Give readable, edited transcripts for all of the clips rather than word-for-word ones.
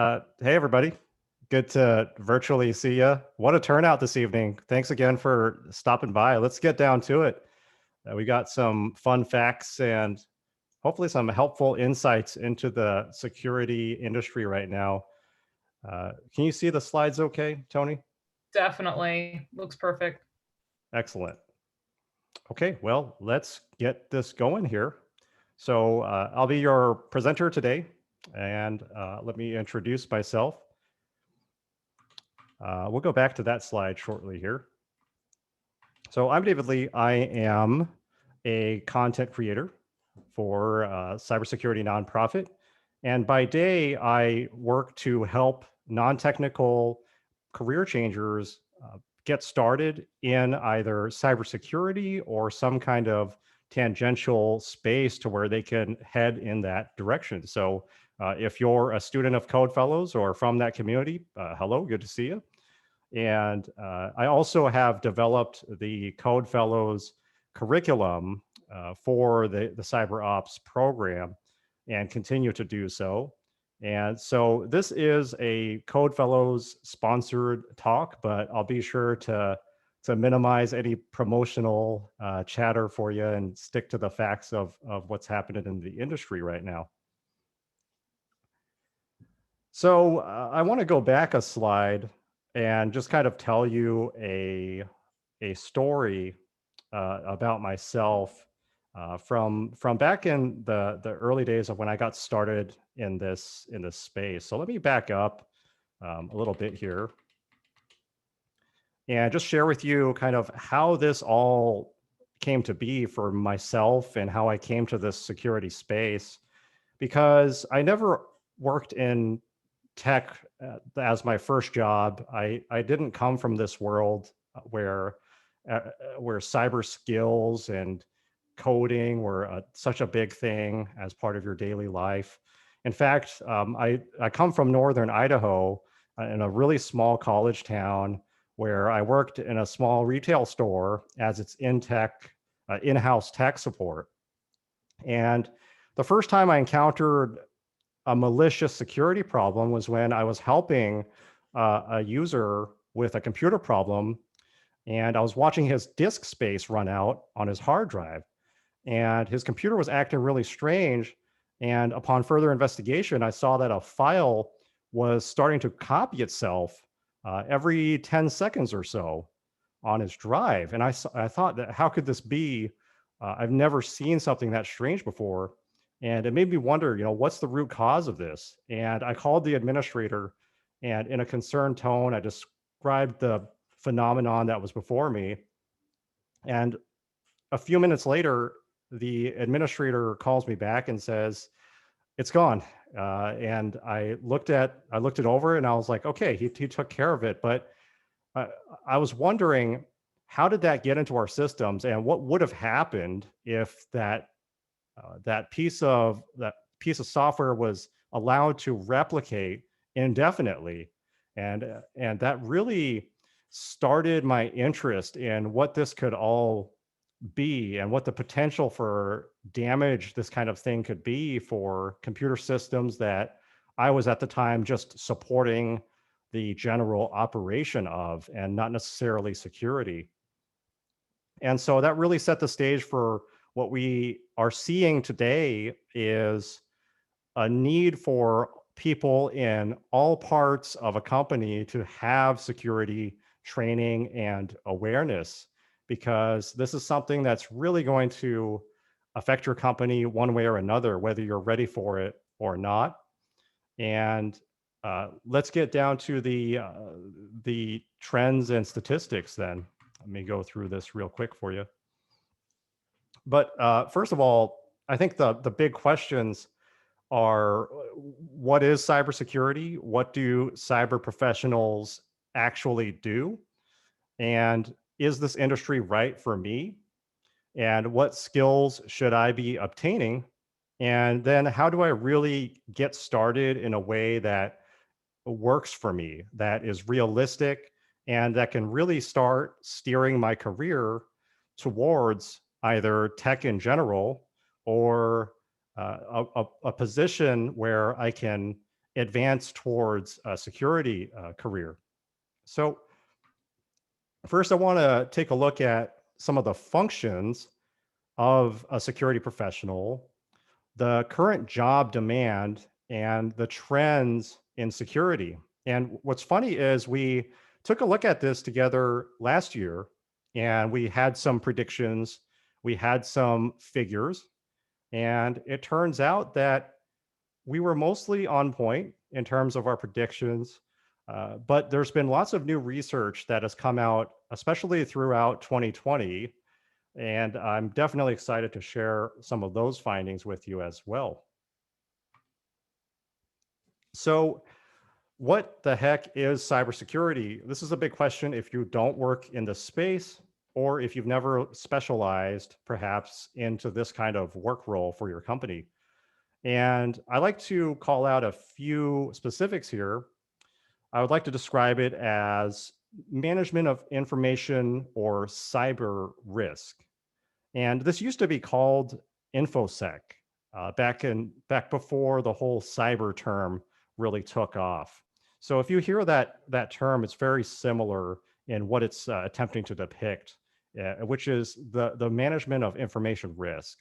Hey, everybody. Good to virtually see you. What a turnout this evening. Thanks again for stopping by. Let's get down to it. We got some fun facts and hopefully some helpful insights into the security industry right now. Can you see the slides okay, Tony? Definitely. Looks perfect. Excellent. Okay, well, let's get this going here. So I'll be your presenter today, and let me introduce myself. We'll go back to that slide shortly here. So I'm David Lee. I am a content creator for a cybersecurity nonprofit. And by day, I work to help non-technical career changers get started in either cybersecurity or some kind of tangential space to where they can head in that direction. So if you're a student of Code Fellows or from that community, hello, good to see you. And I also have developed the Code Fellows curriculum for the Cyber Ops program and continue to do so. And so this is a Code Fellows sponsored talk, but I'll be sure to minimize any promotional chatter for you and stick to the facts of what's happening in the industry right now. So I want to go back a slide and just kind of tell you a story about myself from back in the early days of when I got started in this space. So let me back up a little bit here and just share with you kind of how this all came to be for myself and how I came to this security space, because I never worked in tech as my first job. I didn't come from this world where cyber skills and coding were such a big thing as part of your daily life. In fact, I come from northern Idaho in a really small college town where I worked in a small retail store as its in-house tech support. And the first time I encountered a malicious security problem was when I was helping a user with a computer problem, and I was watching his disk space run out on his hard drive, and his computer was acting really strange. And upon further investigation, I saw that a file was starting to copy itself every 10 seconds or so on his drive. And I thought, that how could this be? I've never seen something that strange before. And it made me wonder, what's the root cause of this? And I called the administrator, and in a concerned tone, I described the phenomenon that was before me. And a few minutes later, the administrator calls me back and says, "It's gone." And I looked it over, and I was like, okay, he took care of it. But I was wondering, how did that get into our systems, and what would have happened if that piece of software was allowed to replicate indefinitely? And that really started my interest in what this could all be and what the potential for damage this kind of thing could be for computer systems that I was at the time just supporting the general operation of, and not necessarily security. And so that really set the stage for what we are seeing today is a need for people in all parts of a company to have security training and awareness, because this is something that's really going to affect your company one way or another, whether you're ready for it or not. And let's get down to the trends and statistics then. Let me go through this real quick for you. But first of all, I think the big questions are, what is cybersecurity? What do cyber professionals actually do? And is this industry right for me? And what skills should I be obtaining? And then how do I really get started in a way that works for me, that is realistic, and that can really start steering my career towards either tech in general or a position where I can advance towards a security career. So first, I want to take a look at some of the functions of a security professional, the current job demand, and the trends in security. And what's funny is we took a look at this together last year, and we had some predictions, we had some figures, and it turns out that we were mostly on point in terms of our predictions. But there's been lots of new research that has come out, especially throughout 2020. And I'm definitely excited to share some of those findings with you as well. So, what the heck is cybersecurity? This is a big question if you don't work in the space or if you've never specialized perhaps into this kind of work role for your company. And I like to call out a few specifics here. I would like to describe it as management of information or cyber risk. And this used to be called InfoSec back before the whole cyber term really took off. So if you hear that term, it's very similar in what it's attempting to depict, which is the management of information risk.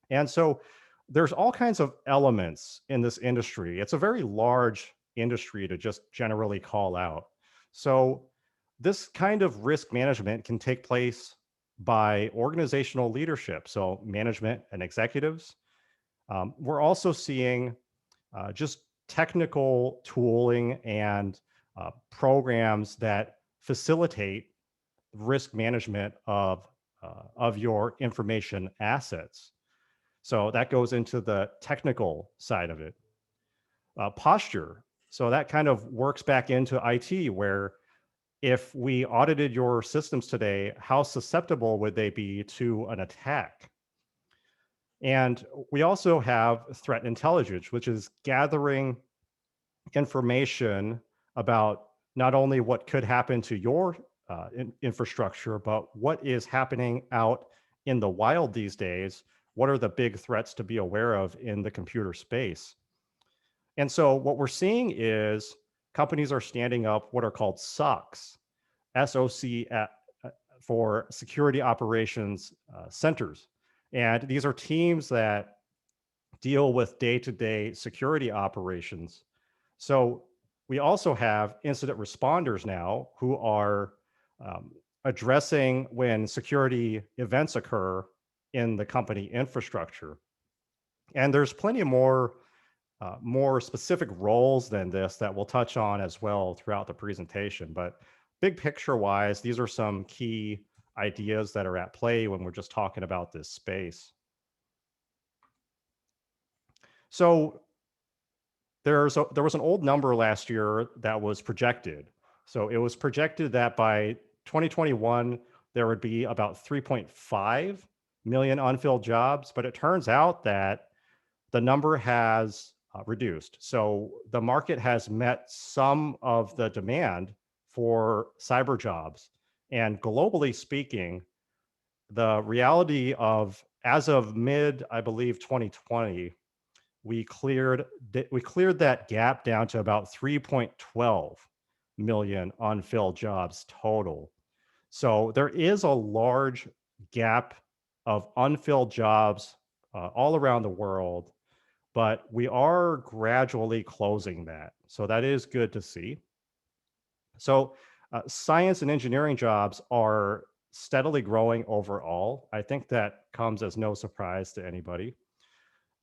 And so there's all kinds of elements in this industry. It's a very large industry to just generally call out. So this kind of risk management can take place by organizational leadership, so management and executives. We're also seeing just technical tooling and programs that facilitate risk management of your information assets. So that goes into the technical side of it. Posture. So that kind of works back into IT, where if we audited your systems today, how susceptible would they be to an attack? And we also have threat intelligence, which is gathering information about not only what could happen to your infrastructure, but what is happening out in the wild these days. What are the big threats to be aware of in the computer space? And so what we're seeing is companies are standing up what are called SOCs, SOC for Security Operations Centers. And these are teams that deal with day-to-day security operations. So we also have incident responders now who are addressing when security events occur in the company infrastructure. And there's plenty more specific roles than this that we'll touch on as well throughout the presentation. But big picture wise, these are some key ideas that are at play when we're just talking about this space. So there was an old number last year that was projected. So it was projected that by 2021, there would be about 3.5 million unfilled jobs, but it turns out that the number has reduced. So the market has met some of the demand for cyber jobs. And globally speaking, the reality of as of mid, I believe, 2020, we cleared that gap down to about 3.12 million unfilled jobs total. So there is a large gap of unfilled jobs all around the world, but we are gradually closing that. So that is good to see. So science and engineering jobs are steadily growing overall. I think that comes as no surprise to anybody.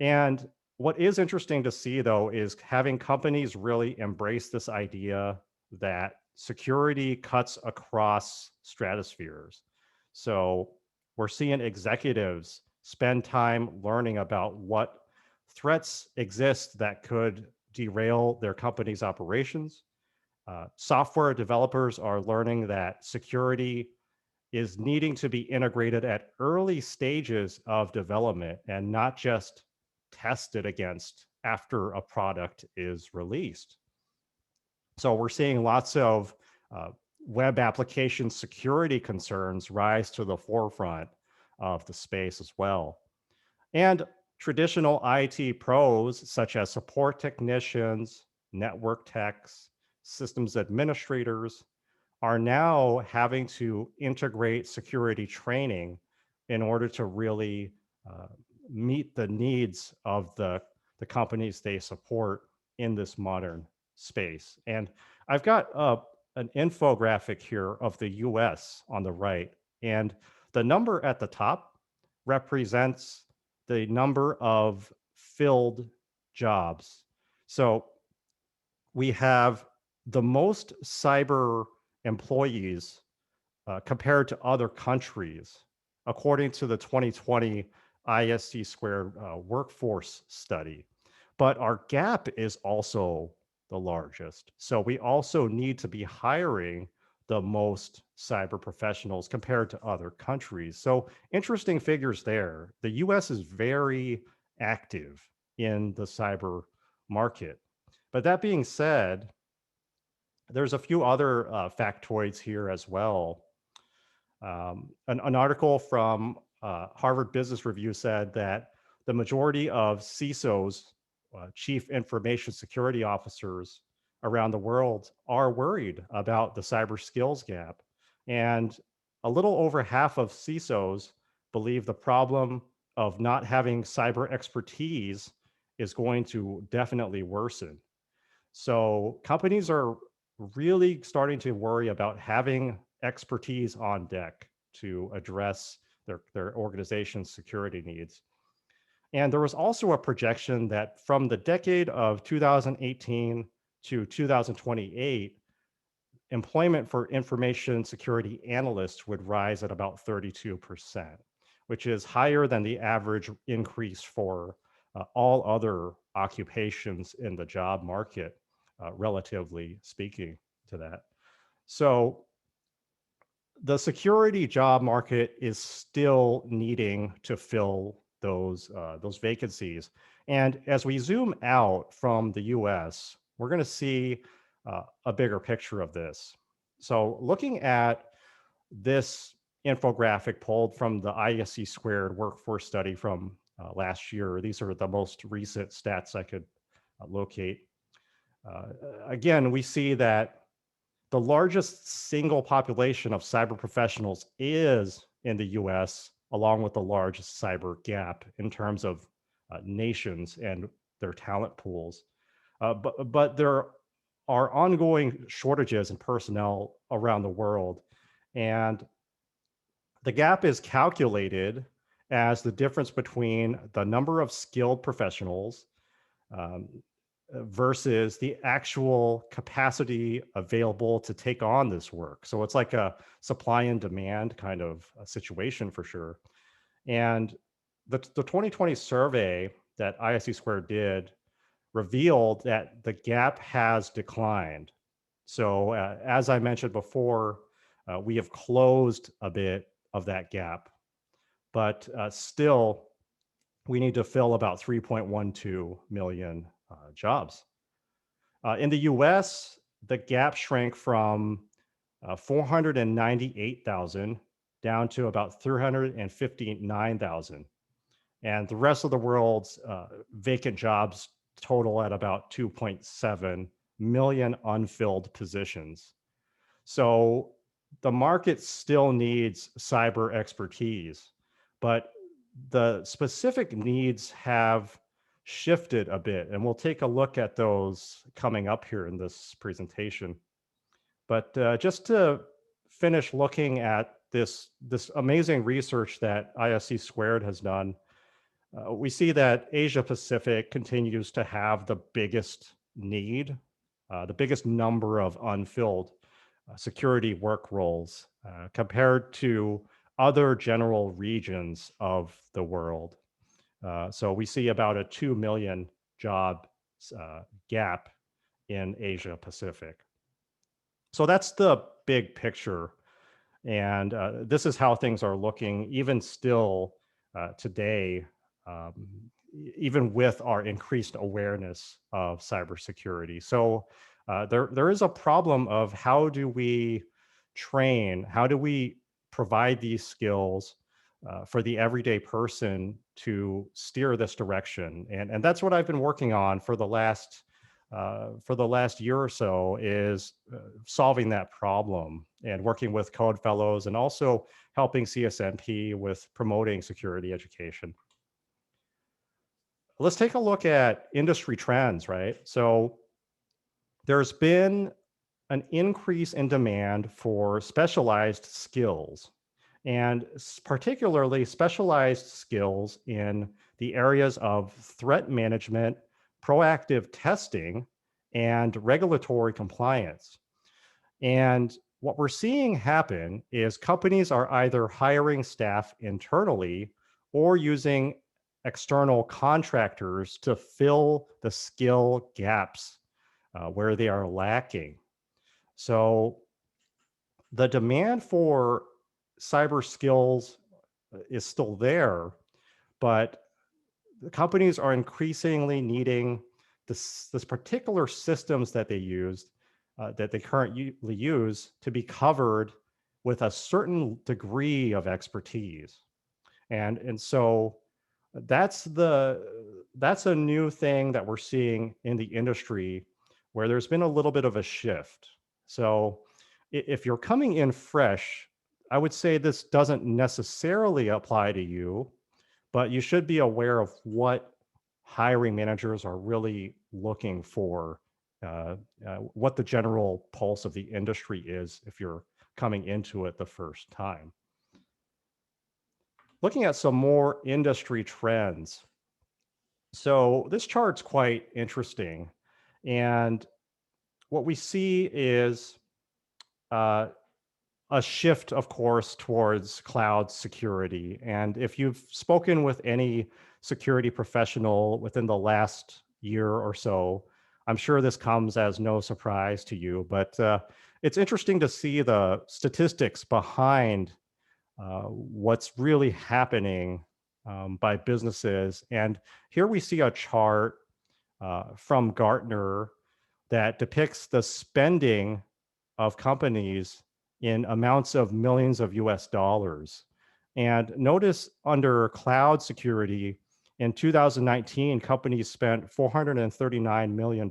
And what is interesting to see, though, is having companies really embrace this idea that security cuts across stratospheres. So we're seeing executives spend time learning about what threats exist that could derail their company's operations. Software developers are learning that security is needing to be integrated at early stages of development and not just tested against after a product is released. So we're seeing lots of web application security concerns rise to the forefront of the space as well. And traditional IT pros, such as support technicians, network techs, systems administrators, are now having to integrate security training in order to really uh, meet the needs of the companies they support in this modern space. And I've got an infographic here of the US on the right. And the number at the top represents the number of filled jobs. So we have the most cyber employees compared to other countries, according to the 2020 ISC squared workforce study. But our gap is also the largest. So we also need to be hiring the most cyber professionals compared to other countries. So interesting figures there. The US is very active in the cyber market. But that being said, there's a few other factoids here as well. An article from Harvard Business Review said that the majority of CISOs, chief information security officers around the world, are worried about the cyber skills gap. And a little over half of CISOs believe the problem of not having cyber expertise is going to definitely worsen. So companies are really starting to worry about having expertise on deck to address their organization's security needs. And there was also a projection that from the decade of 2018 to 2028, employment for information security analysts would rise at about 32%, which is higher than the average increase for all other occupations in the job market, relatively speaking to that. So the security job market is still needing to fill those vacancies. And as we zoom out from the US, we're going to see a bigger picture of this. So looking at this infographic pulled from the ISC squared workforce study from last year, these are the most recent stats I could locate. Again, we see that the largest single population of cyber professionals is in the US, along with the largest cyber gap in terms of nations and their talent pools. But there are ongoing shortages in personnel around the world. And the gap is calculated as the difference between the number of skilled professionals um, versus the actual capacity available to take on this work. So it's like a supply and demand kind of a situation for sure. And the 2020 survey that ISC Squared did revealed that the gap has declined. So as I mentioned before, we have closed a bit of that gap, but still we need to fill about 3.12 million jobs. In the US, the gap shrank from 498,000 down to about 359,000. And the rest of the world's vacant jobs total at about 2.7 million unfilled positions. So the market still needs cyber expertise, but the specific needs have shifted a bit, and we'll take a look at those coming up here in this presentation. But just to finish looking at this amazing research that ISC Squared has done, we see that Asia Pacific continues to have the biggest need, the biggest number of unfilled security work roles compared to other general regions of the world. So we see about a 2 million job gap in Asia Pacific. So that's the big picture. And this is how things are looking even still today, um, even with our increased awareness of cybersecurity. So there is a problem of how do we train, how do we provide these skills for the everyday person to steer this direction. And that's what I've been working on for the last year or so, is solving that problem and working with code fellows and also helping CSMP with promoting security education. Let's take a look at industry trends, right? So there's been an increase in demand for specialized skills, and particularly specialized skills in the areas of threat management, proactive testing, and regulatory compliance. And what we're seeing happen is companies are either hiring staff internally or using external contractors to fill the skill gaps where they are lacking. So the demand for cyber skills is still there, but the companies are increasingly needing this particular systems that they used, that they currently use, to be covered with a certain degree of expertise. And so that's a new thing that we're seeing in the industry, where there's been a little bit of a shift. So if you're coming in fresh, I would say this doesn't necessarily apply to you, but you should be aware of what hiring managers are really looking for, what the general pulse of the industry is if you're coming into it the first time. Looking at some more industry trends. So this chart's quite interesting. And what we see is uh, a shift, of course, towards cloud security. And if you've spoken with any security professional within the last year or so, I'm sure this comes as no surprise to you, but it's interesting to see the statistics behind what's really happening by businesses. And here we see a chart from Gartner that depicts the spending of companies in amounts of millions of US dollars. And notice under cloud security, in 2019, companies spent $439 million.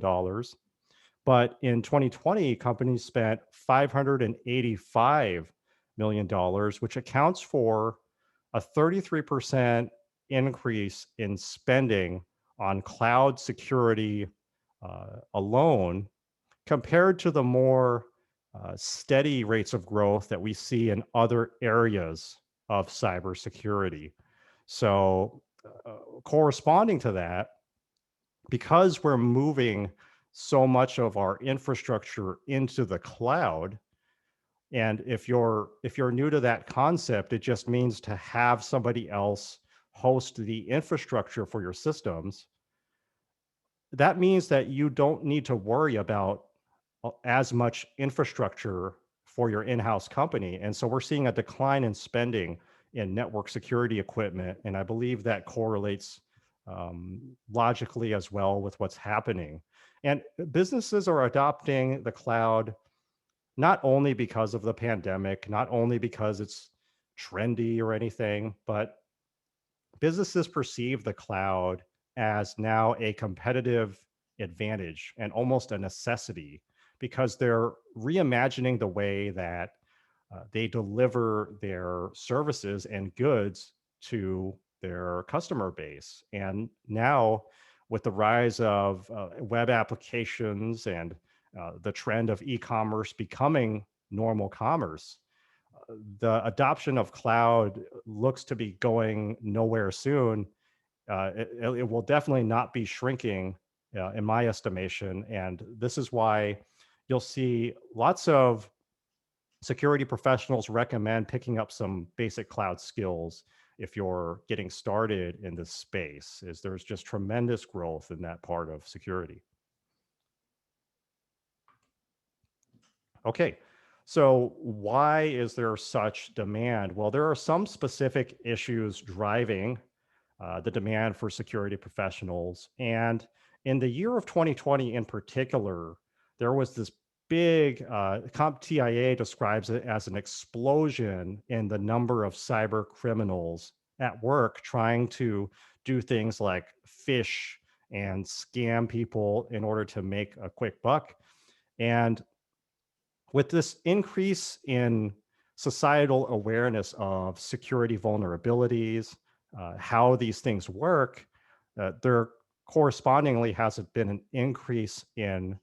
But in 2020, companies spent $585 million, which accounts for a 33% increase in spending on cloud security alone, compared to the more steady rates of growth that we see in other areas of cybersecurity. So corresponding to that, because we're moving so much of our infrastructure into the cloud, and if you're new to that concept, it just means to have somebody else host the infrastructure for your systems. That means that you don't need to worry about as much infrastructure for your in-house company. And so we're seeing a decline in spending in network security equipment. And I believe that correlates logically as well with what's happening. And businesses are adopting the cloud not only because of the pandemic, not only because it's trendy or anything, but businesses perceive the cloud as now a competitive advantage and almost a necessity, because they're reimagining the way that they deliver their services and goods to their customer base. And now, with the rise of web applications and the trend of e-commerce becoming normal commerce, the adoption of cloud looks to be going nowhere soon. It will definitely not be shrinking, in my estimation. And this is why you'll see lots of security professionals recommend picking up some basic cloud skills if you're getting started in this space, is there's just tremendous growth in that part of security. Okay, so why is there such demand? Well, there are some specific issues driving the demand for security professionals. And in the year of 2020 in particular, there was this big, CompTIA describes it as an explosion in the number of cyber criminals at work trying to do things like phish and scam people in order to make a quick buck. And with this increase in societal awareness of security vulnerabilities, how these things work, there correspondingly has been an increase in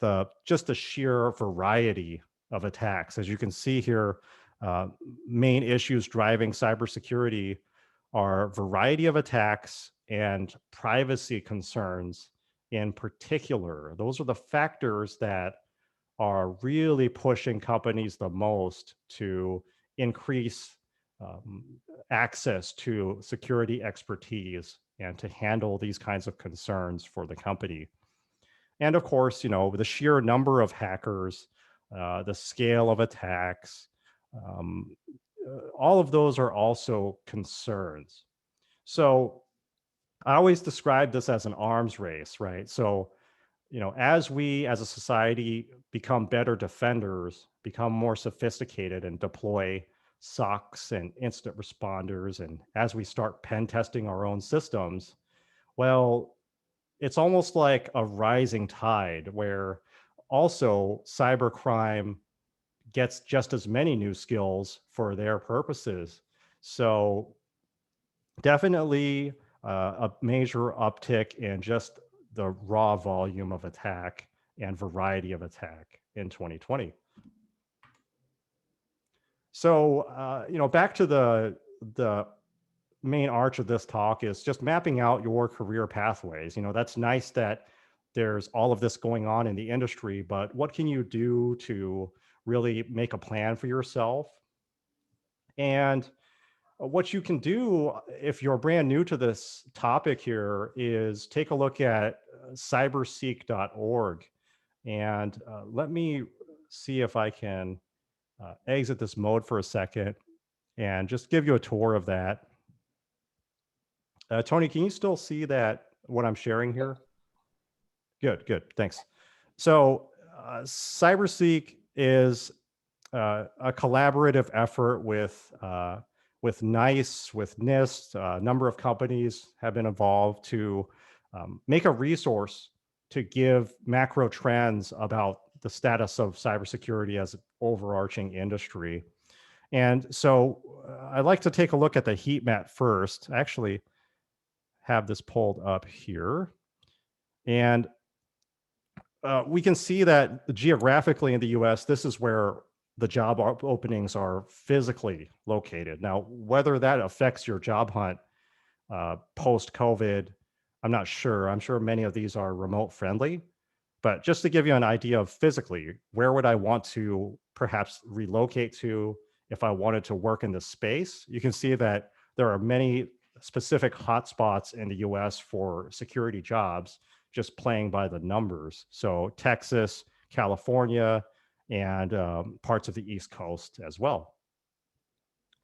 the just the sheer variety of attacks. As you can see here, uh, main issues driving cybersecurity are variety of attacks and privacy concerns in particular. Those are the factors that are really pushing companies the most to increase um, access to security expertise and to handle these kinds of concerns for the company. And of course, the sheer number of hackers, the scale of attacks, um, all of those are also concerns. So I always describe this as an arms race, right? So, as we as a society become better defenders, become more sophisticated and deploy SOCs and incident responders, and as we start pen testing our own systems, well, it's almost like a rising tide where also cybercrime gets just as many new skills for their purposes. So definitely a major uptick in just the raw volume of attack and variety of attack in 2020. So, back to the main arch of this talk is just mapping out your career pathways. That's nice that there's all of this going on in the industry, but what can you do to really make a plan for yourself? And what you can do if you're brand new to this topic here is take a look at cyberseek.org. And let me see if I can exit this mode for a second and just give you a tour of that. Tony, can you still see that what I'm sharing here? Good, good. Thanks. So, Cyberseek is a collaborative effort with NICE, with NIST. A number of companies have been involved to make a resource to give macro trends about the status of cybersecurity as an overarching industry. And so, I'd like to take a look at the heat map first. I actually have this pulled up here. And we can see that geographically in the US, this is where the job openings are physically located. Now, whether that affects your job hunt post COVID, I'm not sure. I'm sure many of these are remote friendly. But just to give you an idea of physically, where would I want to perhaps relocate to if I wanted to work in this space? You can see that there are many specific hotspots in the US for security jobs, just playing by the numbers. So Texas, California, and parts of the East Coast as well.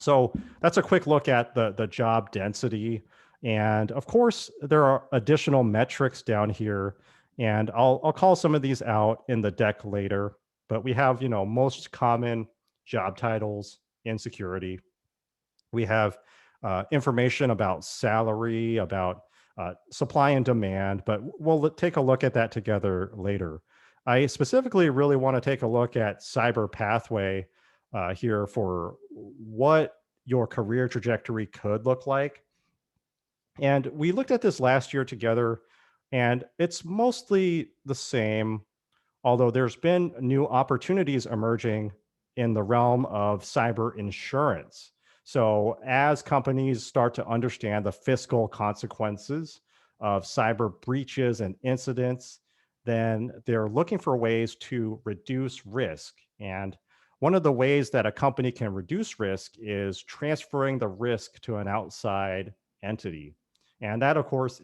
So that's a quick look at the job density. And of course, there are additional metrics down here. And I'll call some of these out in the deck later. But we have, most common job titles in security. We have information about salary, about supply and demand, but we'll take a look at that together later. I specifically really want to take a look at cyber pathway here for what your career trajectory could look like. And we looked at this last year together, and it's mostly the same, although there's been new opportunities emerging in the realm of cyber insurance. So, as companies start to understand the fiscal consequences of cyber breaches and incidents, then they're looking for ways to reduce risk. And one of the ways that a company can reduce risk is transferring the risk to an outside entity. And that, of course,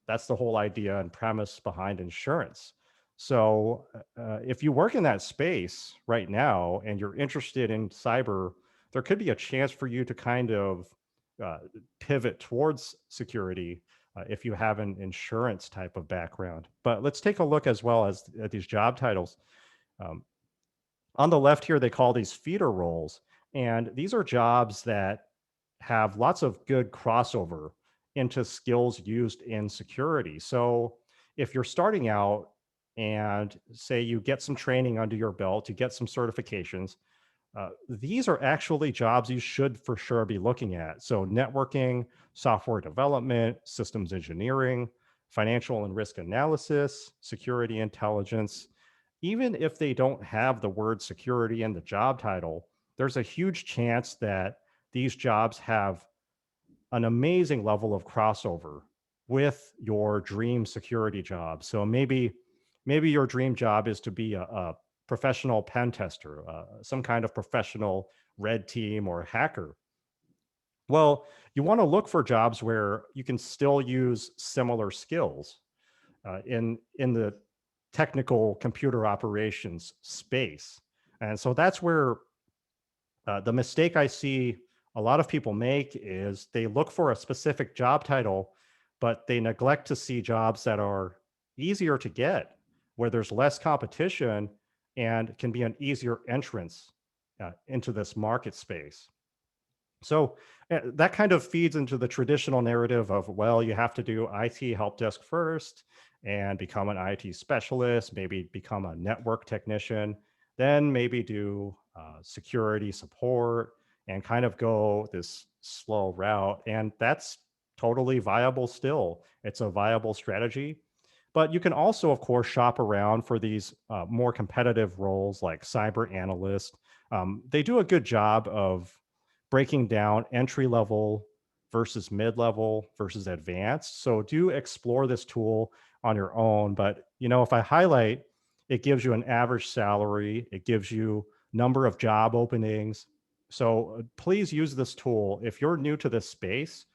that's the whole idea and premise behind insurance. So, if you work in that space right now and you're interested in cyber, there could be a chance for you to kind of uh, pivot towards security if you have an insurance type of background. But let's take a look as well as at these job titles. Um, on the left here, they call these feeder roles. And these are jobs that have lots of good crossover into skills used in security. So if you're starting out and say you get some training under your belt, you get some certifications, these are actually jobs you should for sure be looking at. So networking, software development, systems engineering, financial and risk analysis, security intelligence. Even if they don't have the word security in the job title, there's a huge chance that these jobs have an amazing level of crossover with your dream security job. So maybe your dream job is to be a professional pen tester, some kind of professional red team or hacker. Well, you want to look for jobs where you can still use similar skills in the technical computer operations space. And so that's where the mistake I see a lot of people make is they look for a specific job title, but they neglect to see jobs that are easier to get, where there's less competition and can be an easier entrance into this market space. So that kind of feeds into the traditional narrative of, well, you have to do IT help desk first and become an IT specialist, maybe become a network technician, then maybe do security support and kind of go this slow route. And that's totally viable still. It's a viable strategy. But you can also, of course, shop around for these more competitive roles like cyber analyst. They do a good job of breaking down entry level versus mid level versus advanced. So do explore this tool on your own. But if I highlight, it gives you an average salary, it gives you number of job openings. So please use this tool. If you're new to this space,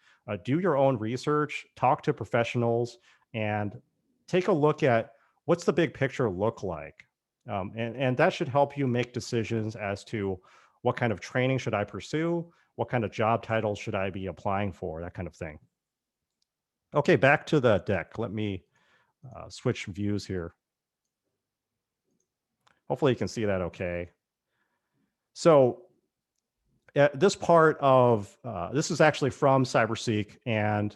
do your own research, talk to professionals, and take a look at what's the big picture look like. And that should help you make decisions as to what kind of training should I pursue? What kind of job titles should I be applying for? That kind of thing. Okay, back to the deck. Let me switch views here. Hopefully you can see that okay. So this part of, this is actually from Cyberseek, and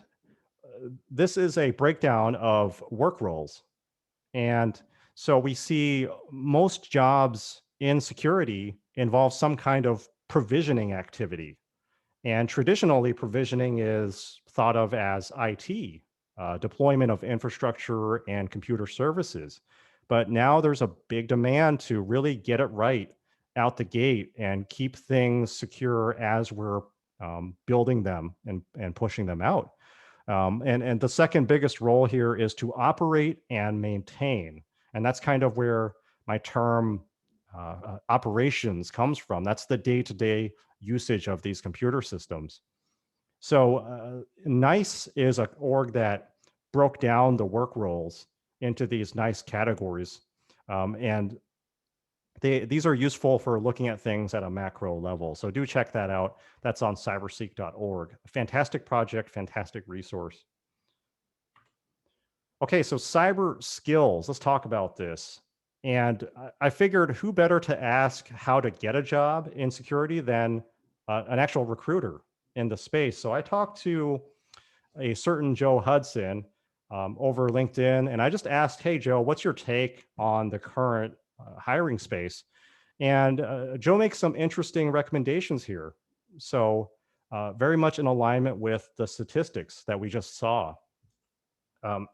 this is a breakdown of work roles. And so we see most jobs in security involve some kind of provisioning activity. And traditionally, provisioning is thought of as IT, deployment of infrastructure and computer services. But now there's a big demand to really get it right out the gate and keep things secure as we're building them and pushing them out. And the second biggest role here is to operate and maintain. And that's kind of where my term operations comes from. That's the day-to-day usage of these computer systems. So NICE is an org that broke down the work roles into these nice categories. And these are useful for looking at things at a macro level. So do check that out. That's on cyberseek.org. Fantastic project, fantastic resource. Okay, so cyber skills, let's talk about this. And I figured who better to ask how to get a job in security than an actual recruiter in the space. So I talked to a certain Joe Hudson over LinkedIn, and I just asked, hey, Joe, what's your take on the current hiring space? And Joe makes some interesting recommendations here. So very much in alignment with the statistics that we just saw.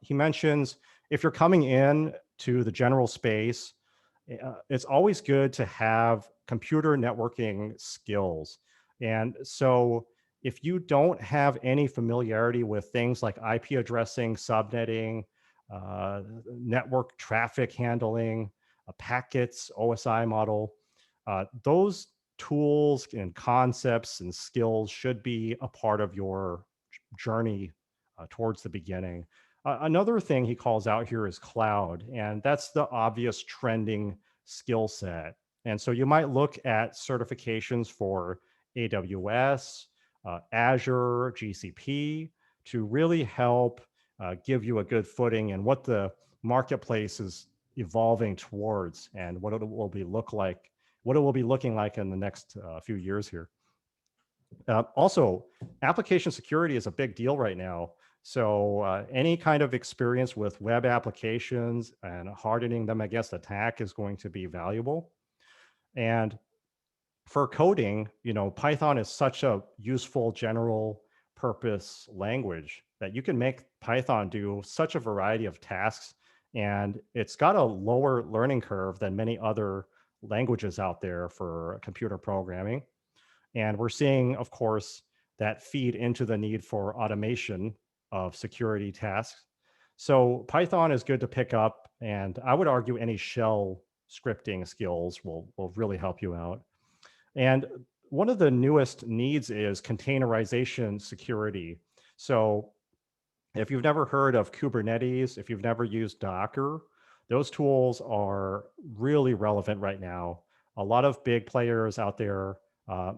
He mentions if you're coming in to the general space, it's always good to have computer networking skills. And so if you don't have any familiarity with things like IP addressing, subnetting, network traffic handling, packets, OSI model, those tools and concepts and skills should be a part of your journey towards the beginning. Another thing he calls out here is cloud, and that's the obvious trending skill set. And so you might look at certifications for AWS, Azure, GCP to really help give you a good footing and what the marketplace is evolving towards and what it will be looking like in the next few years here. Also, application security is a big deal right now. So any kind of experience with web applications and hardening them against attack is going to be valuable. And for coding, Python is such a useful general purpose language that you can make Python do such a variety of tasks. And it's got a lower learning curve than many other languages out there for computer programming. And we're seeing, of course, that feed into the need for automation of security tasks. So Python is good to pick up, and I would argue any shell scripting skills will really help you out. And one of the newest needs is containerization security. So if you've never heard of Kubernetes, if you've never used Docker, those tools are really relevant right now. A lot of big players out there,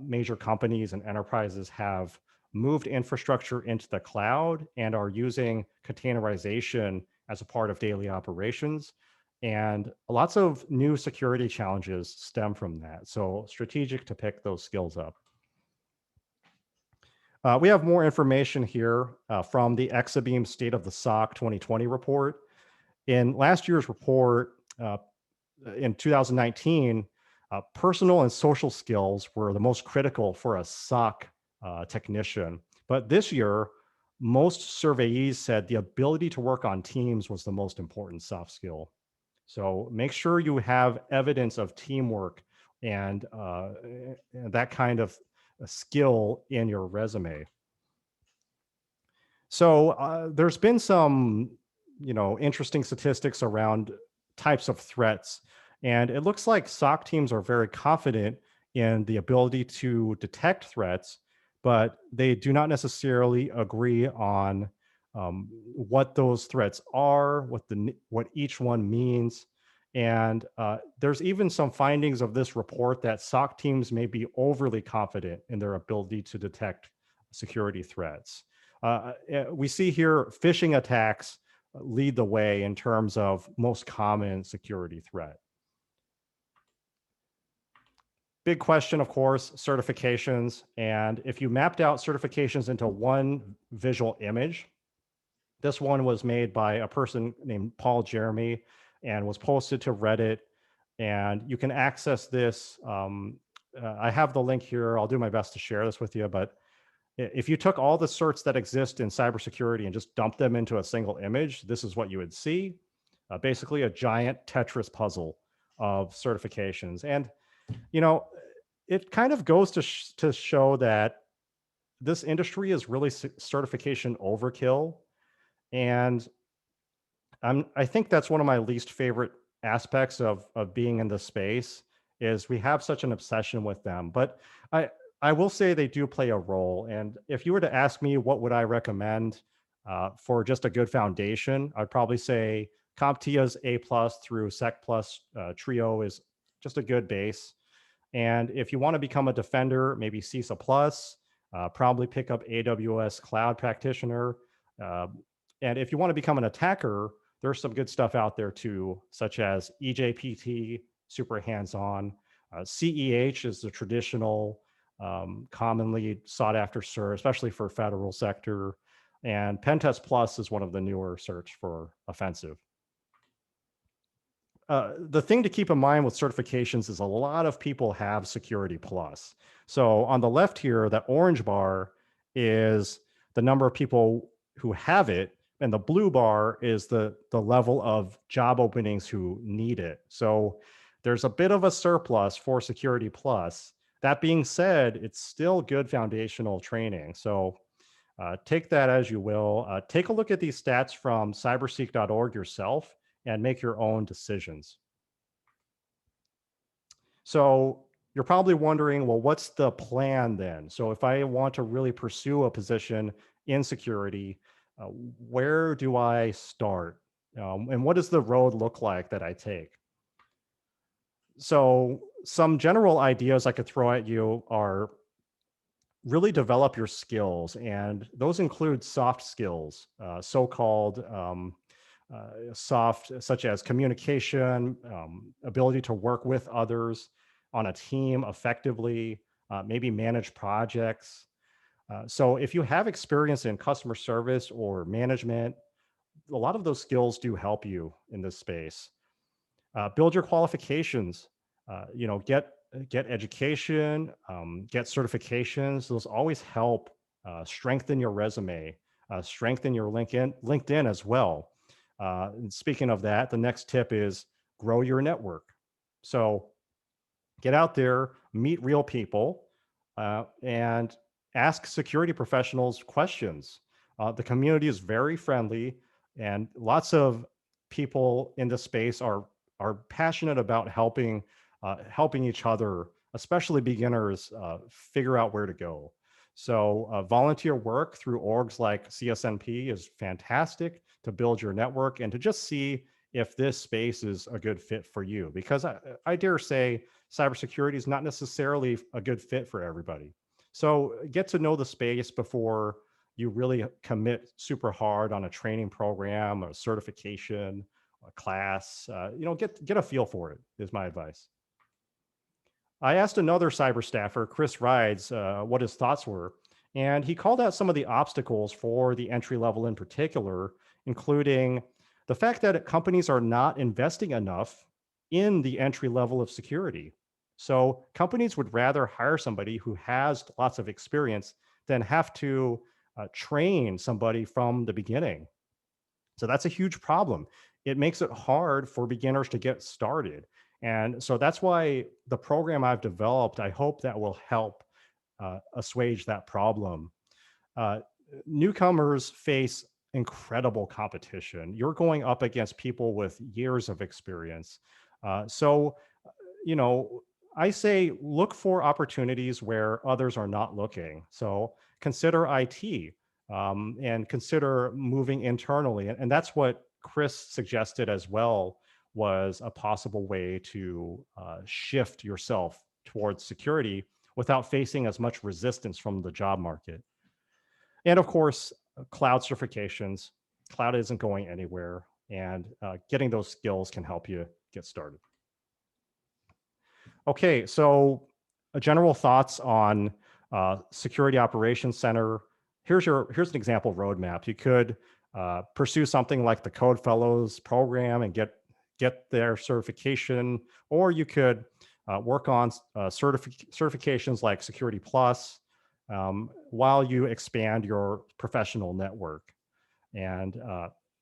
major companies and enterprises have moved infrastructure into the cloud and are using containerization as a part of daily operations. And lots of new security challenges stem from that. So strategic to pick those skills up. We have more information here from the Exabeam State of the SOC 2020 report. In last year's report, in 2019, personal and social skills were the most critical for a SOC technician. But this year, most surveyees said the ability to work on teams was the most important soft skill. So make sure you have evidence of teamwork and that kind of skill in your resume. So there's been some, interesting statistics around types of threats, and it looks like SOC teams are very confident in the ability to detect threats, but they do not necessarily agree on what those threats are, what each one means. And there's even some findings of this report that SOC teams may be overly confident in their ability to detect security threats. We see here phishing attacks lead the way in terms of most common security threat. Big question, of course, certifications. And if you mapped out certifications into one visual image, this one was made by a person named Paul Jeremy and was posted to Reddit. And you can access this. I have the link here. I'll do my best to share this with you. But if you took all the certs that exist in cybersecurity and just dumped them into a single image, this is what you would see. Basically a giant Tetris puzzle of certifications. And, it kind of goes to show that this industry is really certification overkill. And I think that's one of my least favorite aspects of being in this space is we have such an obsession with them. But I will say they do play a role. And if you were to ask me what would I recommend for just a good foundation, I'd probably say CompTIA's A+ through Sec+ Trio is just a good base. And if you want to become a defender, maybe CISA+, probably pick up AWS Cloud Practitioner. And if you want to become an attacker, there's some good stuff out there too, such as EJPT, super hands-on. CEH is the traditional, commonly sought after cert, especially for federal sector. And Pentest Plus is one of the newer certs for offensive. The thing to keep in mind with certifications is a lot of people have Security Plus. So on the left here, that orange bar is the number of people who have it, and the blue bar is the level of job openings who need it. So there's a bit of a surplus for Security Plus. That being said, it's still good foundational training. So take that as you will. Take a look at these stats from cyberseek.org yourself and make your own decisions. So you're probably wondering, well, what's the plan then? So if I want to really pursue a position in security, where do I start? And what does the road look like that I take? So some general ideas I could throw at you are really develop your skills. And those include soft skills, so-called soft, such as communication, ability to work with others on a team effectively, maybe manage projects. So if you have experience in customer service or management, a lot of those skills do help you in this space. Build your qualifications. Get education, get certifications. Those always help strengthen your resume, strengthen your LinkedIn as well. And speaking of that, the next tip is grow your network. So get out there, meet real people, and ask security professionals questions. The community is very friendly, and lots of people in the space are passionate about helping each other, especially beginners, figure out where to go. So volunteer work through orgs like CSMP is fantastic to build your network and to just see if this space is a good fit for you. Because I dare say cybersecurity is not necessarily a good fit for everybody. So get to know the space before you really commit super hard on a training program, a certification, a class. Get a feel for it is my advice. I asked another cyber staffer, Chris Rides, what his thoughts were, and he called out some of the obstacles for the entry level in particular, including the fact that companies are not investing enough in the entry level of security. So companies would rather hire somebody who has lots of experience than have to train somebody from the beginning. So that's a huge problem. It makes it hard for beginners to get started. And so that's why the program I've developed, I hope that will help assuage that problem. Uh, Newcomers face incredible competition. You're going up against people with years of experience. So, you know, I say look for opportunities where others are not looking. So consider IT, and consider moving internally. And that's what Chris suggested as well, was a possible way to shift yourself towards security without facing as much resistance from the job market. And of course, cloud certifications. Cloud isn't going anywhere, and getting those skills can help you get started. Okay, so general thoughts on Security Operations Center. Here's an example roadmap. You could pursue something like the Code Fellows program and get their certification, or you could work on certifications like Security Plus while you expand your professional network. And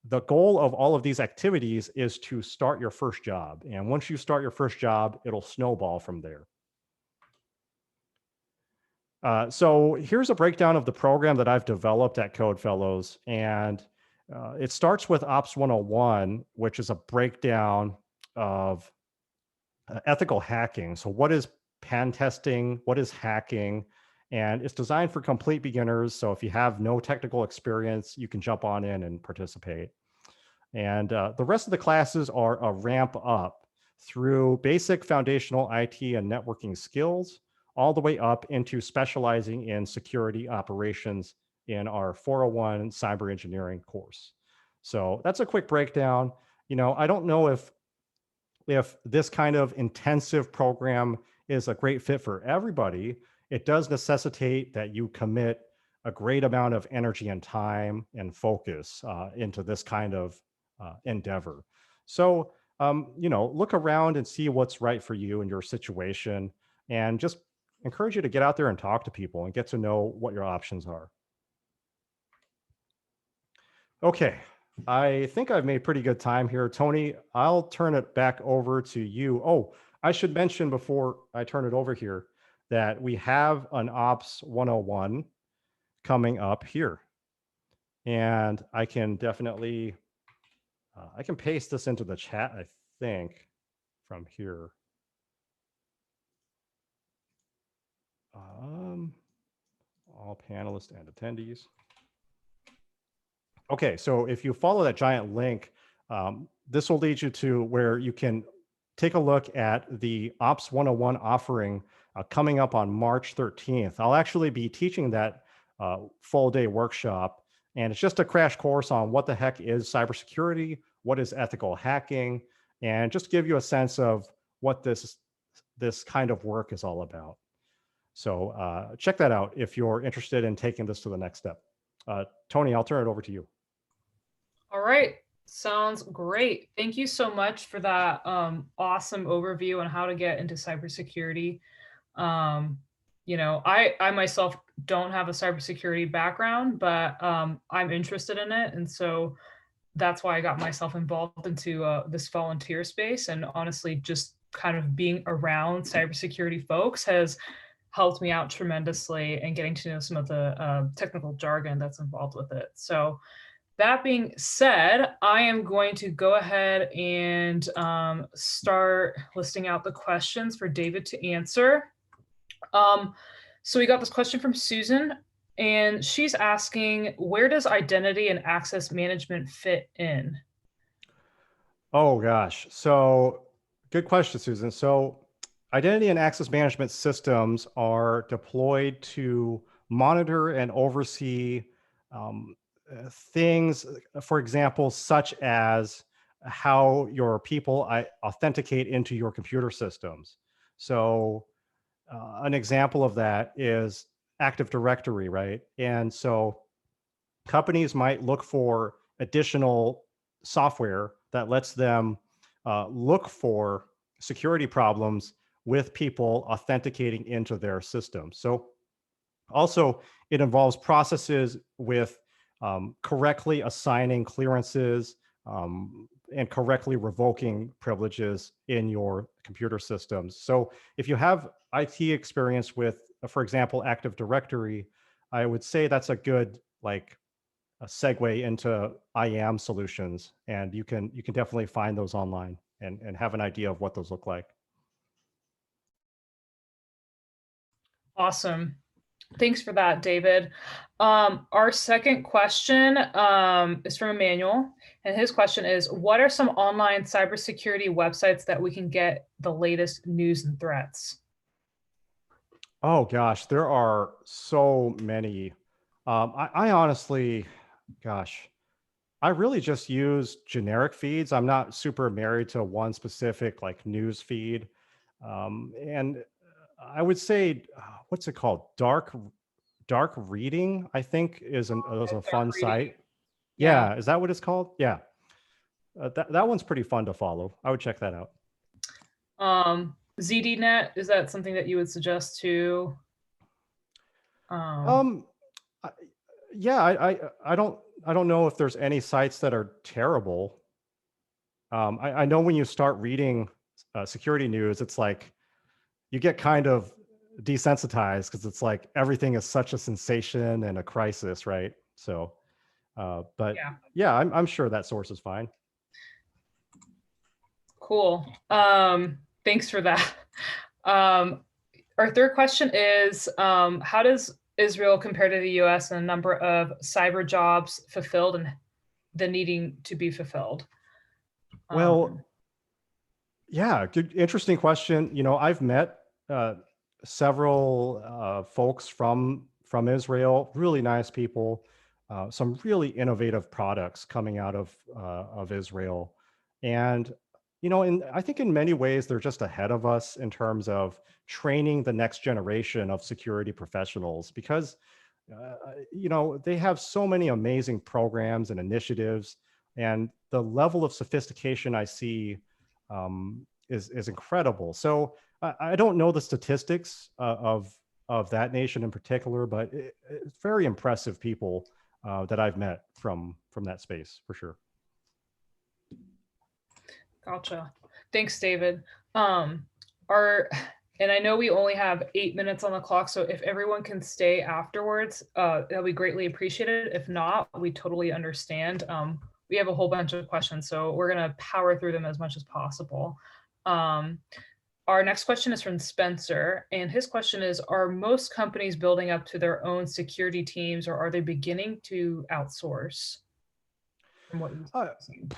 the goal of all of these activities is to start your first job. And once you start your first job, it'll snowball from there. So here's a breakdown of the program that I've developed at Code Fellows. And it starts with Ops 101, which is a breakdown of ethical hacking. So what is pen testing? What is hacking? And it's designed for complete beginners. So if you have no technical experience, you can jump on in and participate. And the rest of the classes are a ramp up through basic foundational IT and networking skills, all the way up into specializing in security operations in our 401 cyber engineering course. So that's a quick breakdown. I don't know if this kind of intensive program is a great fit for everybody. It does necessitate that you commit a great amount of energy and time and focus into this kind of endeavor. So, look around and see what's right for you and your situation, and just encourage you to get out there and talk to people and get to know what your options are. Okay, I think I've made pretty good time here. Tony, I'll turn it back over to you. Oh, I should mention before I turn it over here that we have an Ops 101 coming up here. And I can definitely, I can paste this into the chat, I think, from here. All panelists and attendees. Okay, so if you follow that giant link, this will lead you to where you can take a look at the Ops 101 offering coming up on March 13th. I'll actually be teaching that full day workshop. And it's just a crash course on what the heck is cybersecurity, what is ethical hacking, and just give you a sense of what this kind of work is all about. So check that out if you're interested in taking this to the next step. Tony, I'll turn it over to you. All right. Sounds great. Thank you so much for that awesome overview on how to get into cybersecurity. I myself don't have a cybersecurity background, but I'm interested in it. And so that's why I got myself involved into this volunteer space. And honestly, just kind of being around cybersecurity folks has helped me out tremendously and getting to know some of the technical jargon that's involved with it. So that being said, I am going to go ahead and start listing out the questions for David to answer. So we got this question from Susan, and she's asking, where does identity and access management fit in? Oh gosh. So good question, Susan. So identity and access management systems are deployed to monitor and oversee things, for example, such as how your people authenticate into your computer systems. So an example of that is Active Directory, right? And so companies might look for additional software that lets them look for security problems with people authenticating into their system. So also, it involves processes with correctly assigning clearances and correctly revoking privileges in your computer systems. So if you have IT experience with, for example, Active Directory, I would say that's a good a segue into IAM solutions, and you can definitely find those online and have an idea of what those look like. Awesome. Thanks for that, David. Our second question is from Emmanuel, and his question is, what are some online cybersecurity websites that we can get the latest news and threats? Oh gosh, there are so many. I honestly, gosh, I really just use generic feeds. I'm not super married to one specific news feed. And I would say, what's it called? Dark Reading, I think, is a fun site. Yeah, is that what it's called? Yeah, that one's pretty fun to follow. I would check that out. ZDNet, is that something that you would suggest too? Yeah, I don't know if there's any sites that are terrible. I know when you start reading security news, it's like you get kind of desensitized because it's like everything is such a sensation and a crisis, right? So, but yeah, I'm sure that source is fine. Cool. Thanks for that. Our third question is, how does Israel compare to the US in the number of cyber jobs fulfilled and the needing to be fulfilled? Well, yeah, good, interesting question. You know, I've met several folks from Israel, really nice people, some really innovative products coming out of Israel, and you know, I think in many ways they're just ahead of us in terms of training the next generation of security professionals because you know, they have so many amazing programs and initiatives, and the level of sophistication I see is incredible. So I don't know the statistics of that nation in particular, but it's very impressive people that I've met from that space for sure. Gotcha. Thanks, David. And I know we only have 8 minutes on the clock, so if everyone can stay afterwards, that'll be greatly appreciated. If not, we totally understand. We have a whole bunch of questions, so we're gonna power through them as much as possible. Our next question is from Spencer, and his question is, are most companies building up to their own security teams, or are they beginning to outsource? From what you've seen?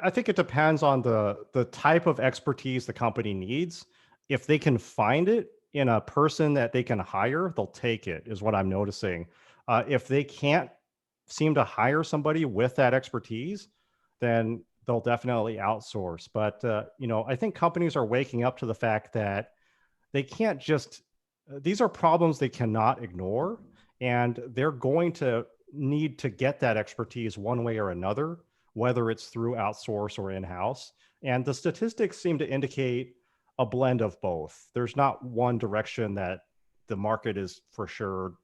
I think it depends on the type of expertise the company needs. If they can find it in a person that they can hire, they'll take it, is what I'm noticing. If they can't seem to hire somebody with that expertise, then they'll definitely outsource. But I think companies are waking up to the fact that they can't just, these are problems they cannot ignore, and they're going to need to get that expertise one way or another, whether it's through outsource or in-house. And the statistics seem to indicate a blend of both. There's not one direction that the market is for sure,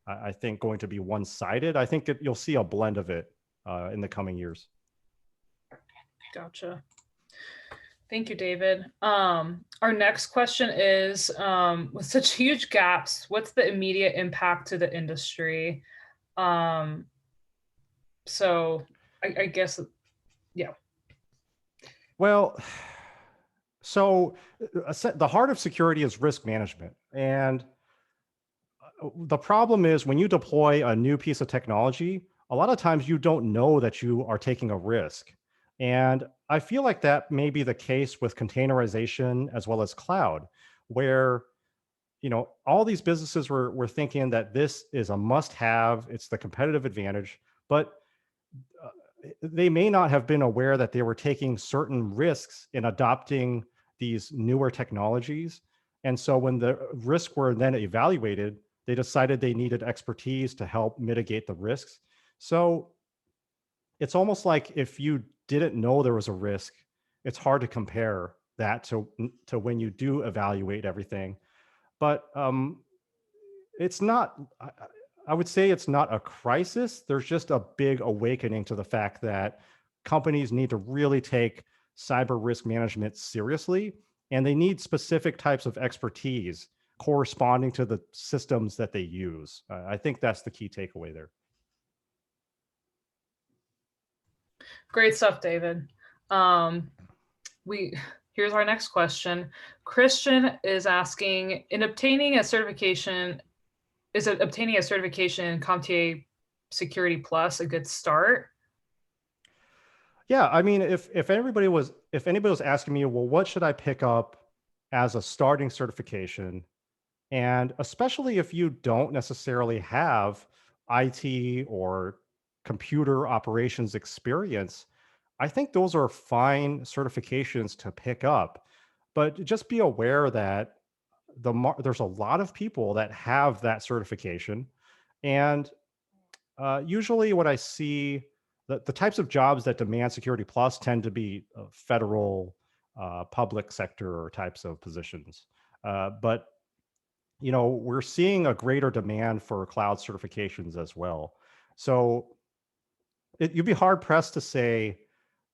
I think, going to be one-sided. I think you'll see a blend of it in the coming years. Gotcha. Thank you, David. Our next question is, with such huge gaps, what's the immediate impact to the industry? So I guess, yeah. Well, so the heart of security is risk management. And the problem is when you deploy a new piece of technology, a lot of times you don't know that you are taking a risk. And I feel like that may be the case with containerization as well as cloud, where all these businesses were thinking that this is a must-have, it's the competitive advantage, but they may not have been aware that they were taking certain risks in adopting these newer technologies. And so when the risks were then evaluated, they decided they needed expertise to help mitigate the risks. So it's almost like if you didn't know there was a risk, it's hard to compare that to when you do evaluate everything. But it's not, I would say it's not a crisis. There's just a big awakening to the fact that companies need to really take cyber risk management seriously, and they need specific types of expertise corresponding to the systems that they use. I think that's the key takeaway there. Great stuff, David. Here's our next question. Christian is asking, is obtaining a certification in CompTIA Security Plus a good start? Yeah, I mean, if anybody was asking me, well, what should I pick up as a starting certification? And especially if you don't necessarily have IT or computer operations experience, I think those are fine certifications to pick up. But just be aware that there's a lot of people that have that certification. And usually what I see, the types of jobs that demand Security Plus tend to be federal, public sector types of positions. But we're seeing a greater demand for cloud certifications as well. So you'd be hard pressed to say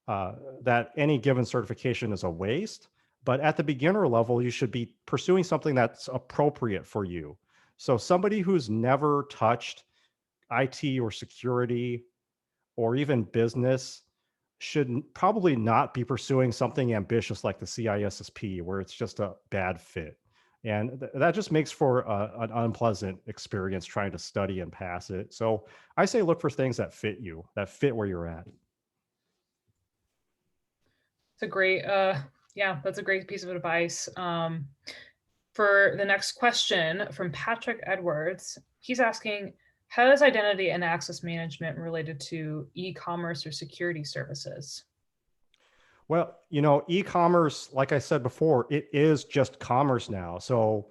that any given certification is a waste, but at the beginner level, you should be pursuing something that's appropriate for you. So somebody who's never touched IT or security or even business should probably not be pursuing something ambitious like the CISSP, where it's just a bad fit. And that just makes for an unpleasant experience trying to study and pass it. So I say look for things that fit you, that fit where you're at. It's a great, that's a great piece of advice. For the next question from Patrick Edwards, he's asking, how is identity and access management related to e-commerce or security services? Well, e-commerce, like I said before, it is just commerce now. So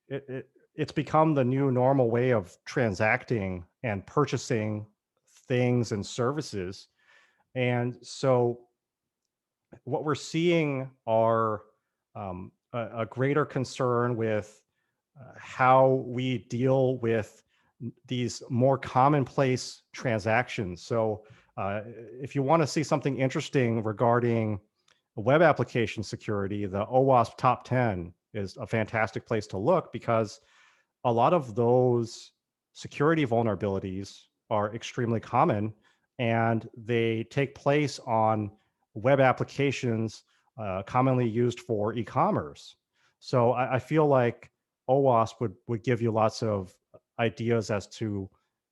it's become the new normal way of transacting and purchasing things and services. And so what we're seeing are a greater concern with how we deal with these more commonplace transactions. So if you want to see something interesting regarding web application security, the OWASP Top 10 is a fantastic place to look, because a lot of those security vulnerabilities are extremely common, and they take place on web applications commonly used for e-commerce. So I feel like OWASP would give you lots of ideas as to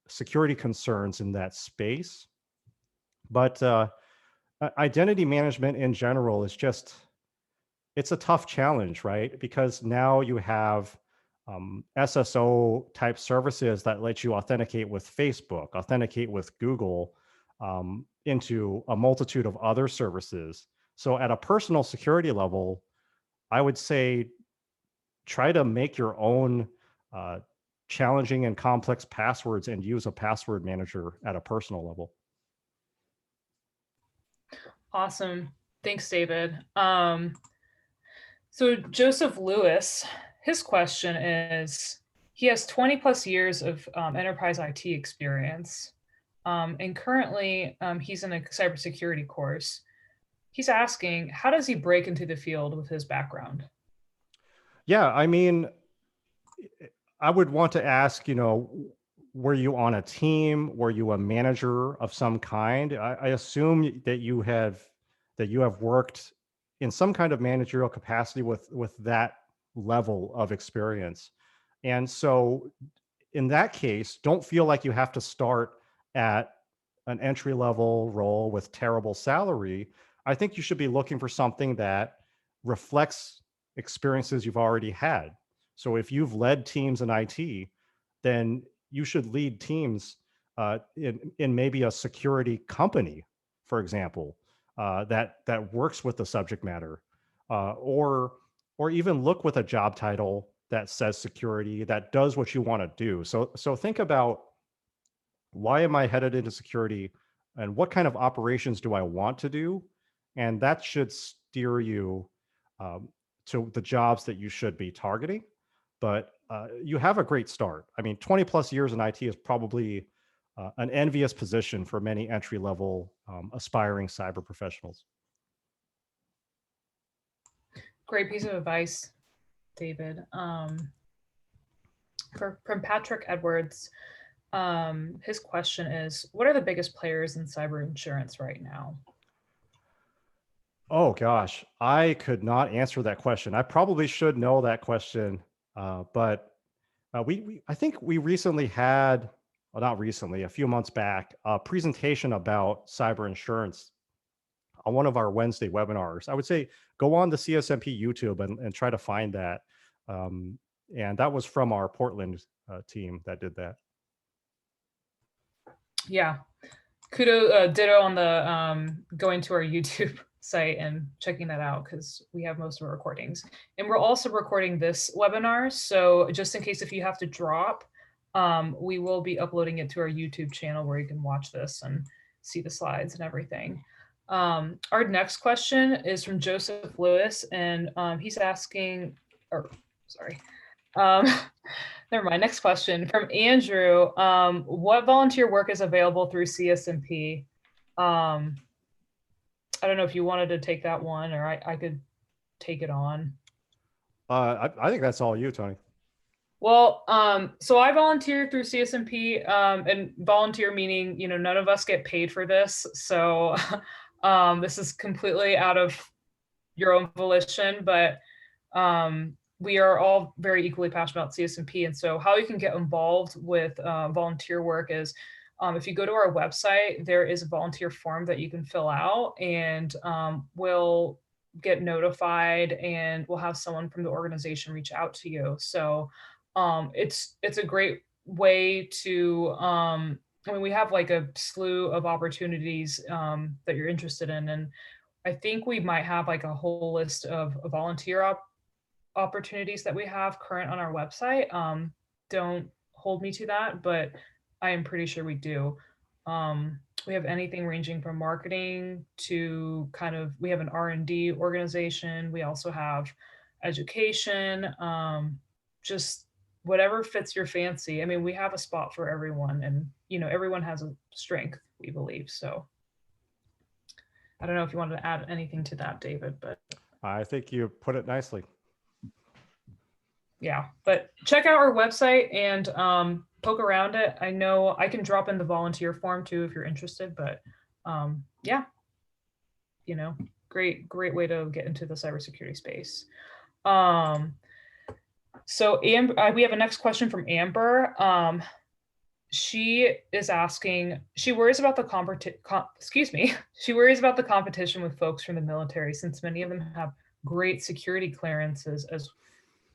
security concerns in that space. But identity management in general is just, it's a tough challenge, right? Because now you have SSO type services that let you authenticate with Facebook, authenticate with Google, into a multitude of other services. So at a personal security level, I would say try to make your own challenging and complex passwords and use a password manager at a personal level. Awesome. Thanks, David. So Joseph Lewis, his question is, he has 20 plus years of enterprise IT experience. And currently he's in a cybersecurity course. He's asking, how does he break into the field with his background? Yeah, I mean, I would want to ask, were you on a team? Were you a manager of some kind? I assume that you have worked in some kind of managerial capacity with that level of experience. And so in that case, don't feel like you have to start at an entry level role with terrible salary. I think you should be looking for something that reflects experiences you've already had. So if you've led teams in IT, then you should lead teams in maybe a security company, for example, that works with the subject matter, or even look with a job title that says security, that does what you want to do. So think about, why am I headed into security, and what kind of operations do I want to do? And that should steer you to the jobs that you should be targeting. But you have a great start. I mean, 20 plus years in IT is probably an envious position for many entry level aspiring cyber professionals. Great piece of advice, David. From Patrick Edwards, his question is, what are the biggest players in cyber insurance right now? Oh gosh, I could not answer that question. I probably should know that question, but I think we recently had, well, not recently, a few months back, a presentation about cyber insurance on one of our Wednesday webinars. I would say go on the Csmp YouTube and try to find that. And that was from our Portland team that did that. Yeah, kudo, ditto on the going to our YouTube site and checking that out, because we have most of our recordings. And we're also recording this webinar. So just in case if you have to drop, we will be uploading it to our YouTube channel where you can watch this and see the slides and everything. Our next question is from Joseph Lewis, and he's asking, or sorry, never mind. Next question from Andrew. What volunteer work is available through Csmp? I don't know if you wanted to take that one, or I could take it on. I think that's all you, Tony. Well, so I volunteer through Csmp, and volunteer meaning, none of us get paid for this. So this is completely out of your own volition, but we are all very equally passionate about Csmp. And so how you can get involved with volunteer work is, if you go to our website, there is a volunteer form that you can fill out, and we'll get notified, and we'll have someone from the organization reach out to you. So it's a great way to, we have like a slew of opportunities that you're interested in. And I think we might have like a whole list of volunteer opportunities that we have current on our website. Don't hold me to that, but I am pretty sure we do. We have anything ranging from marketing to we have an R&D organization. We also have education, just whatever fits your fancy. I mean, we have a spot for everyone, and everyone has a strength, we believe. So I don't know if you wanted to add anything to that, David, but I think you put it nicely. Yeah, but check out our website and poke around it. I know I can drop in the volunteer form too if you're interested, but yeah, great way to get into the cybersecurity space. So we have a next question from Amber. She is asking, she worries about the she worries about the competition with folks from the military, since many of them have great security clearances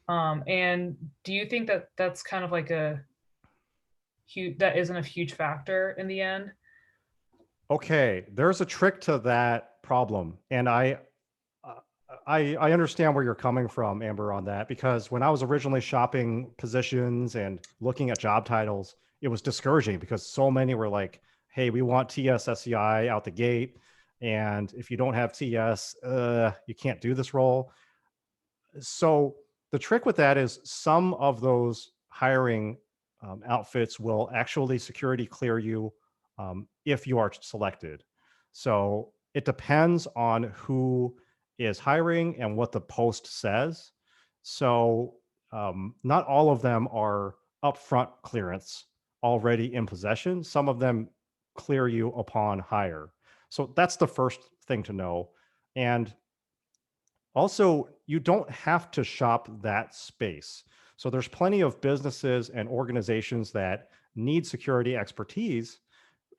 And do you think that that's kind of like a huge, that isn't a huge factor in the end? Okay, there's a trick to that problem, and uh, I understand where you're coming from, Amber, on that, because when I was originally shopping positions and looking at job titles, it was discouraging because so many were like, "Hey, we want TS SCI out the gate, and if you don't have TS, you can't do this role." So the trick with that is some of those hiring outfits will actually security clear you if you are selected. So it depends on who is hiring and what the post says. So not all of them are upfront clearance already in possession. Some of them clear you upon hire. So that's the first thing to know. And also, you don't have to shop that space. So there's plenty of businesses and organizations that need security expertise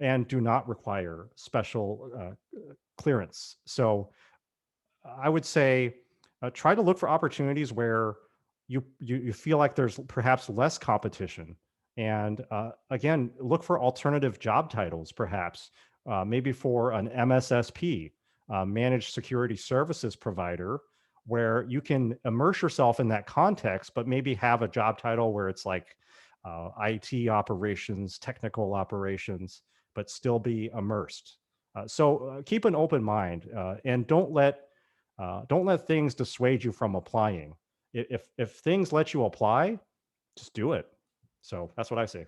and do not require special clearance. So I would say try to look for opportunities where you feel like there's perhaps less competition. And again, look for alternative job titles, perhaps maybe for an MSSP, managed security services provider, where you can immerse yourself in that context, but maybe have a job title where it's like IT operations, technical operations, but still be immersed. So keep an open mind and don't let things dissuade you from applying. If things let you apply, just do it. So that's what I say.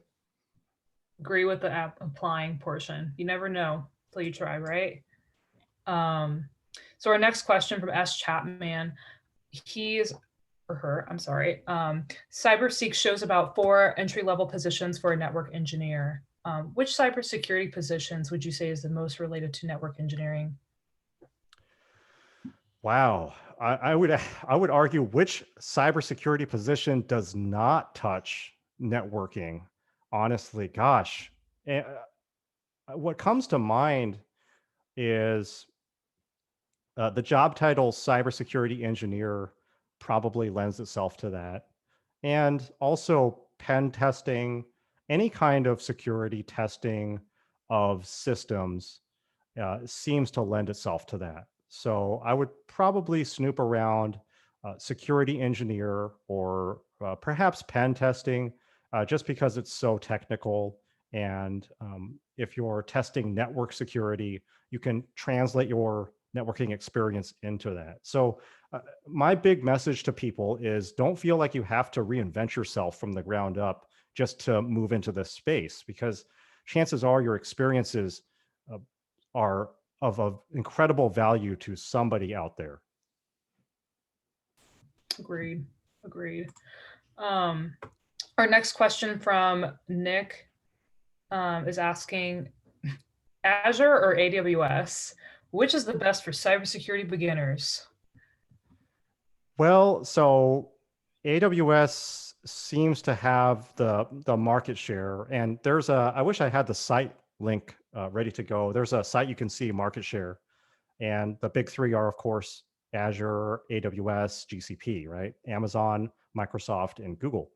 Agree with the applying portion. You never know till you try, right? Um, so our next question from S. Chapman, he's or her, I'm sorry. Cyberseek shows about 4 entry-level positions for a network engineer. Which cybersecurity positions would you say is the most related to network engineering? Wow. I would argue which cybersecurity position does not touch networking. Honestly, gosh. Eh, what comes to mind is the job title cybersecurity engineer probably lends itself to that. And also pen testing, any kind of security testing of systems seems to lend itself to that. So I would probably snoop around security engineer or perhaps pen testing, just because it's so technical. And if you're testing network security, you can translate your networking experience into that. So my big message to people is don't feel like you have to reinvent yourself from the ground up just to move into this space, because chances are your experiences uh, are of incredible value to somebody out there. Agreed. Agreed. Um, our next question from Nick is asking Azure or AWS, which is the best for cybersecurity beginners? Well, so AWS seems to have the market share, and there's a. I wish I had the site link ready to go. There's a site you can see market share, and the big three are, of course, Azure, AWS, GCP, right? Amazon, Microsoft, and Google.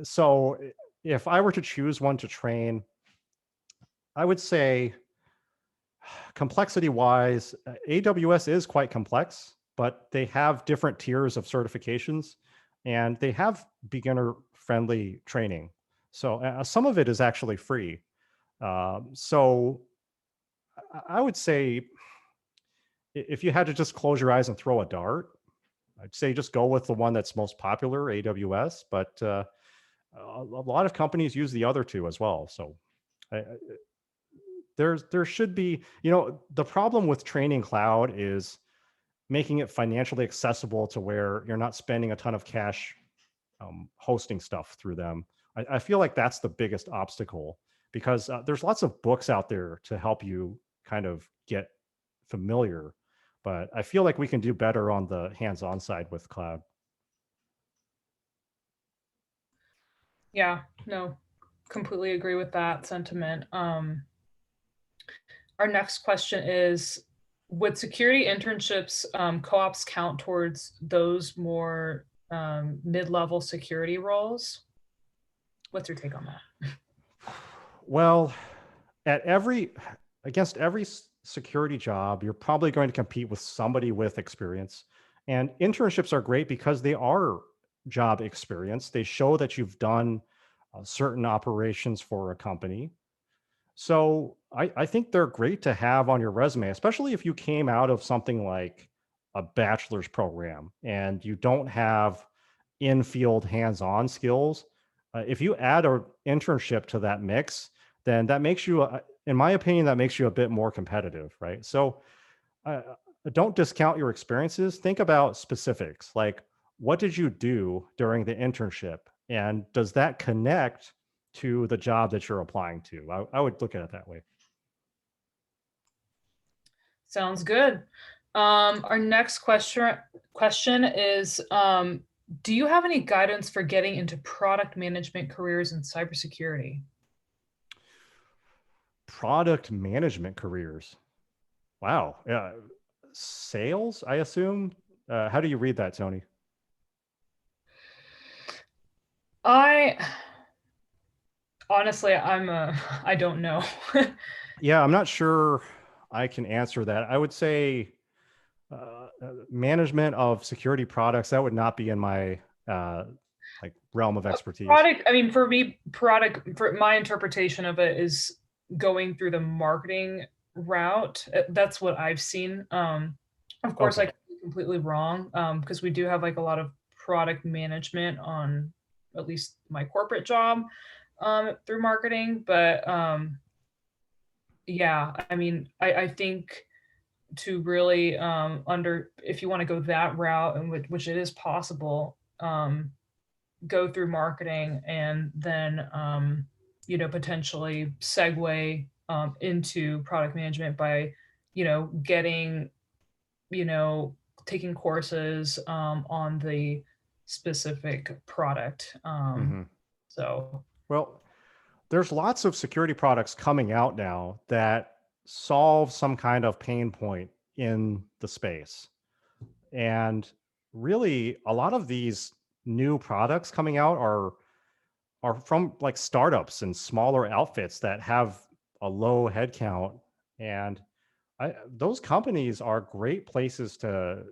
So if I were to choose one to train, I would say complexity wise, AWS is quite complex, but they have different tiers of certifications and they have beginner friendly training. So some of it is actually free. So I would say if you had to just close your eyes and throw a dart, I'd say just go with the one that's most popular, AWS. But a lot of companies use the other two as well. So there should be, the problem with training cloud is making it financially accessible to where you're not spending a ton of cash hosting stuff through them. I feel like that's the biggest obstacle, because there's lots of books out there to help you kind of get familiar, but I feel like we can do better on the hands-on side with cloud. Yeah, no, completely agree with that sentiment. Our next question is, would security internships co-ops count towards those more mid-level security roles. What's your take on that? Well, against every security job, you're probably going to compete with somebody with experience. And internships are great because they are job experience. They show that you've done certain operations for a company. So I think they're great to have on your resume, especially if you came out of something like a bachelor's program and you don't have in-field hands-on skills. If you add an internship to that mix, then that makes you, in my opinion, that makes you a bit more competitive, right? So uh, don't discount your experiences. Think about specifics, like what did you do during the internship, and does that connect to the job that you're applying to? I would look at it that way. Sounds good. Our next question is, do you have any guidance for getting into product management careers in cybersecurity? Product management careers. Wow. Yeah. Sales, I assume. How do you read that, Tony? I honestly, I don't know. Yeah, I'm not sure I can answer that. I would say management of security products, that would not be in my like realm of expertise. Product, I mean, for me, product, for my interpretation of it is going through the marketing route. That's what I've seen. Of course, I Okay. could be completely wrong, because we do have like a lot of product management on at least my corporate job, through marketing. But yeah, I mean, I think to really if you want to go that route, and which it is possible, go through marketing and then potentially segue into product management by getting you know taking courses on the specific product. Hmm. So Well, there's lots of security products coming out now that solve some kind of pain point in the space. And really, a lot of these new products coming out are from like startups and smaller outfits that have a low headcount. And those companies are great places to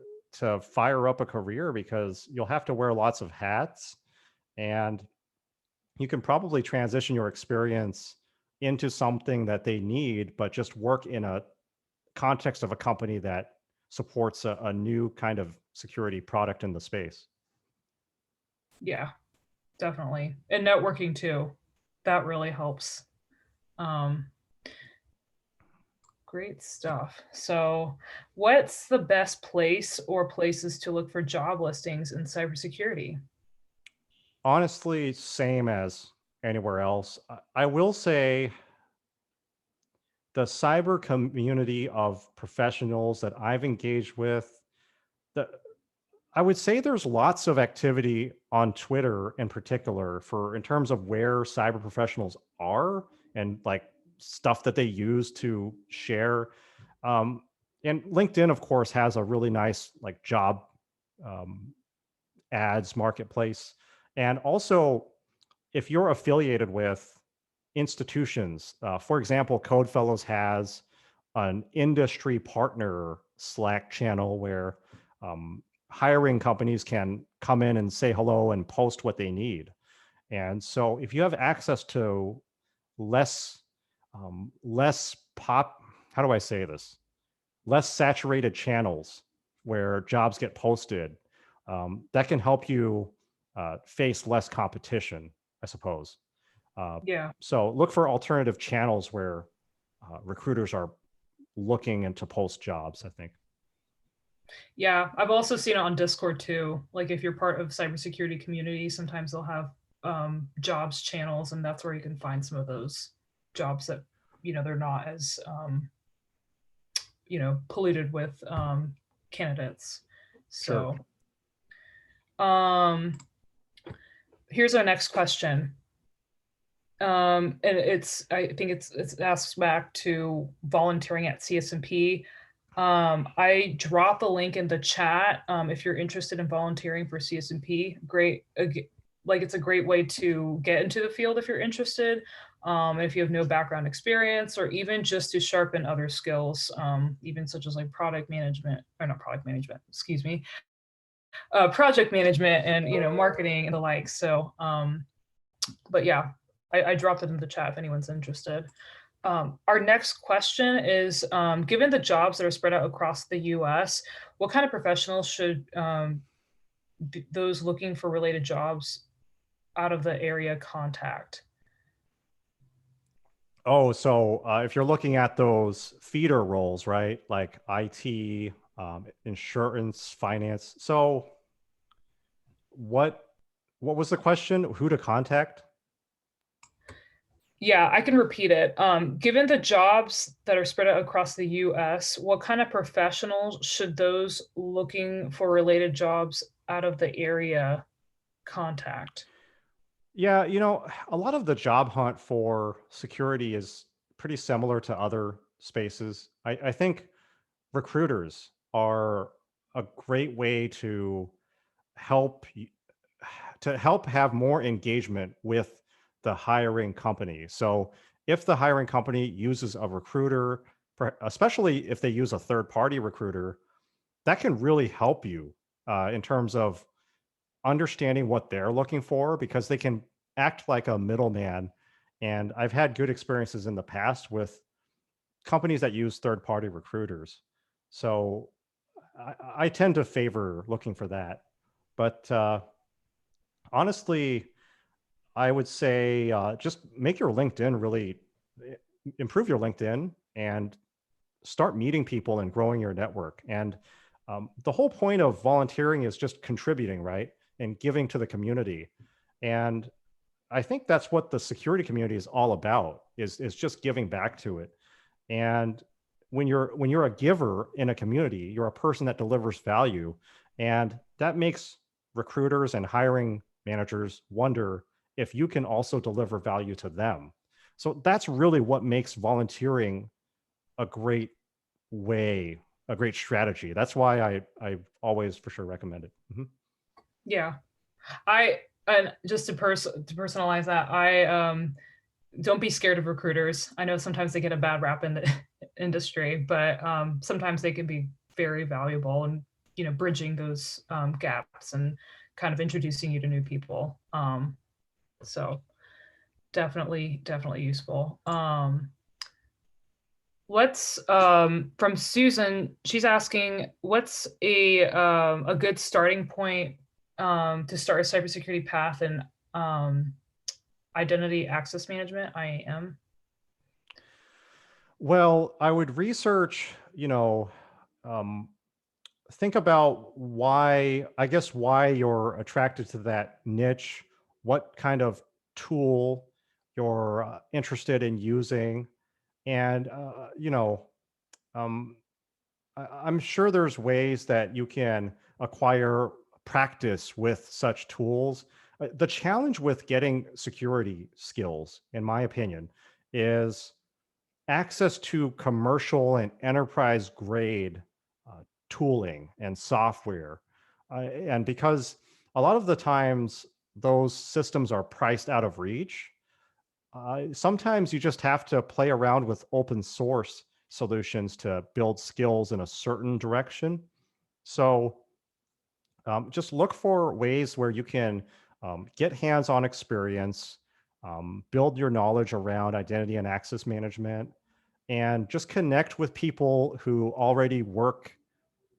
fire up a career because you'll have to wear lots of hats, and you can probably transition your experience into something that they need, but just work in a context of a company that supports a new kind of security product in the space. yeah, definitely. And networking too, that really helps. um, Great stuff. So, what's the best place or places to look for job listings in cybersecurity? Honestly, same as anywhere else. I will say the cyber community of professionals that I've engaged with, the I would say there's lots of activity on Twitter in particular for in terms of where cyber professionals are and like stuff that they use to share. Um, and LinkedIn, of course, has a really nice like job um, ads marketplace. And also, if you're affiliated with institutions, for example, Codefellows has an industry partner Slack channel where hiring companies can come in and say hello and post what they need. And so, if you have access to less, less pop, how do I say this? Less saturated channels where jobs get posted, that can help you face less competition, I suppose. Uh, Yeah. so look for alternative channels where recruiters are looking into post jobs, I think. Yeah, I've also seen it on Discord too. Like if you're part of cybersecurity community, sometimes they'll have jobs channels, and that's where you can find some of those jobs that they're not as polluted with candidates. Sure. So um, here's our next question. And I think it's asks back to volunteering at Csmp. I dropped the link in the chat. If you're interested in volunteering for Csmp, great. Like it's a great way to get into the field if you're interested. If you have no background experience, or even just to sharpen other skills, even such as like product management, or not product management, excuse me, project management and marketing and the like. So, but yeah, I dropped it in the chat if anyone's interested. Our next question is, given the jobs that are spread out across the US, what kind of professionals should those looking for related jobs out of the area contact? Oh, so if you're looking at those feeder roles, right? Like IT, insurance, finance. So what was the question? Who to contact? Yeah, I can repeat it. Given the jobs that are spread out across the US, what kind of professionals should those looking for related jobs out of the area contact? Yeah, a lot of the job hunt for security is pretty similar to other spaces. I think recruiters are a great way to help have more engagement with the hiring company. So if the hiring company uses a recruiter, especially if they use a third party recruiter, that can really help you in terms of understanding what they're looking for, because they can act like a middleman. And I've had good experiences in the past with companies that use third party recruiters. So I tend to favor looking for that. But honestly, I would say just make your LinkedIn really improve your LinkedIn and start meeting people and growing your network. And the whole point of volunteering is just contributing, right? And giving to the community. And I think that's what the security community is all about, is just giving back to it. And when you're a giver in a community, you're a person that delivers value. And that makes recruiters and hiring managers wonder if you can also deliver value to them. So that's really what makes volunteering a great way, a great strategy. That's why I always for sure recommend it. Yeah, and just to personalize that, I don't be scared of recruiters. I know sometimes they get a bad rap in the industry, but sometimes they can be very valuable in bridging those gaps and kind of introducing you to new people. So definitely useful. Let's from Susan, she's asking, what's a good starting point to start a cybersecurity path in identity access management, IAM? Well, I would research, um, think about why you're attracted to that niche, what kind of tool you're interested in using. And, um, I'm sure there's ways that you can acquire practice with such tools. The challenge with getting security skills, in my opinion, is access to commercial and enterprise grade tooling and software. And because a lot of the times those systems are priced out of reach, sometimes you just have to play around with open source solutions to build skills in a certain direction. So just look for ways where you can get hands-on experience, build your knowledge around identity and access management, and just connect with people who already work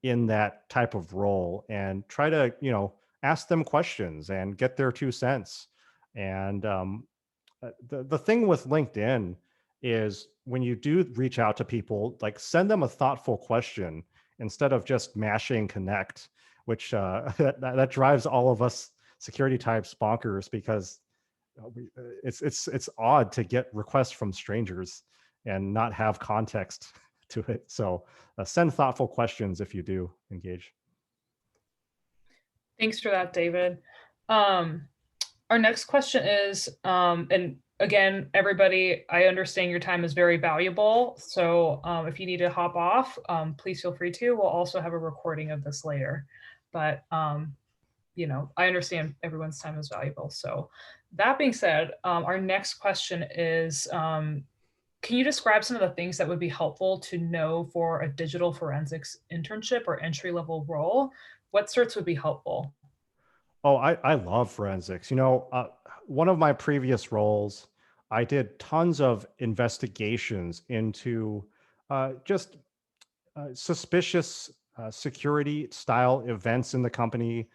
in that type of role and try to, ask them questions and get their 2 cents. And the thing with LinkedIn is when you do reach out to people, like send them a thoughtful question instead of just mashing connect, which that drives all of us security types bonkers, because it's odd to get requests from strangers and not have context to it. So send thoughtful questions if you do engage. Thanks for that, David. Our next question is, and again, everybody, I understand your time is very valuable. So if you need to hop off, please feel free to. We'll also have a recording of this later. But I understand everyone's time is valuable. So that being said, our next question is, can you describe some of the things that would be helpful to know for a digital forensics internship or entry-level role? What certs would be helpful? Oh, I love forensics. One of my previous roles, I did tons of investigations into just suspicious security style events in the company,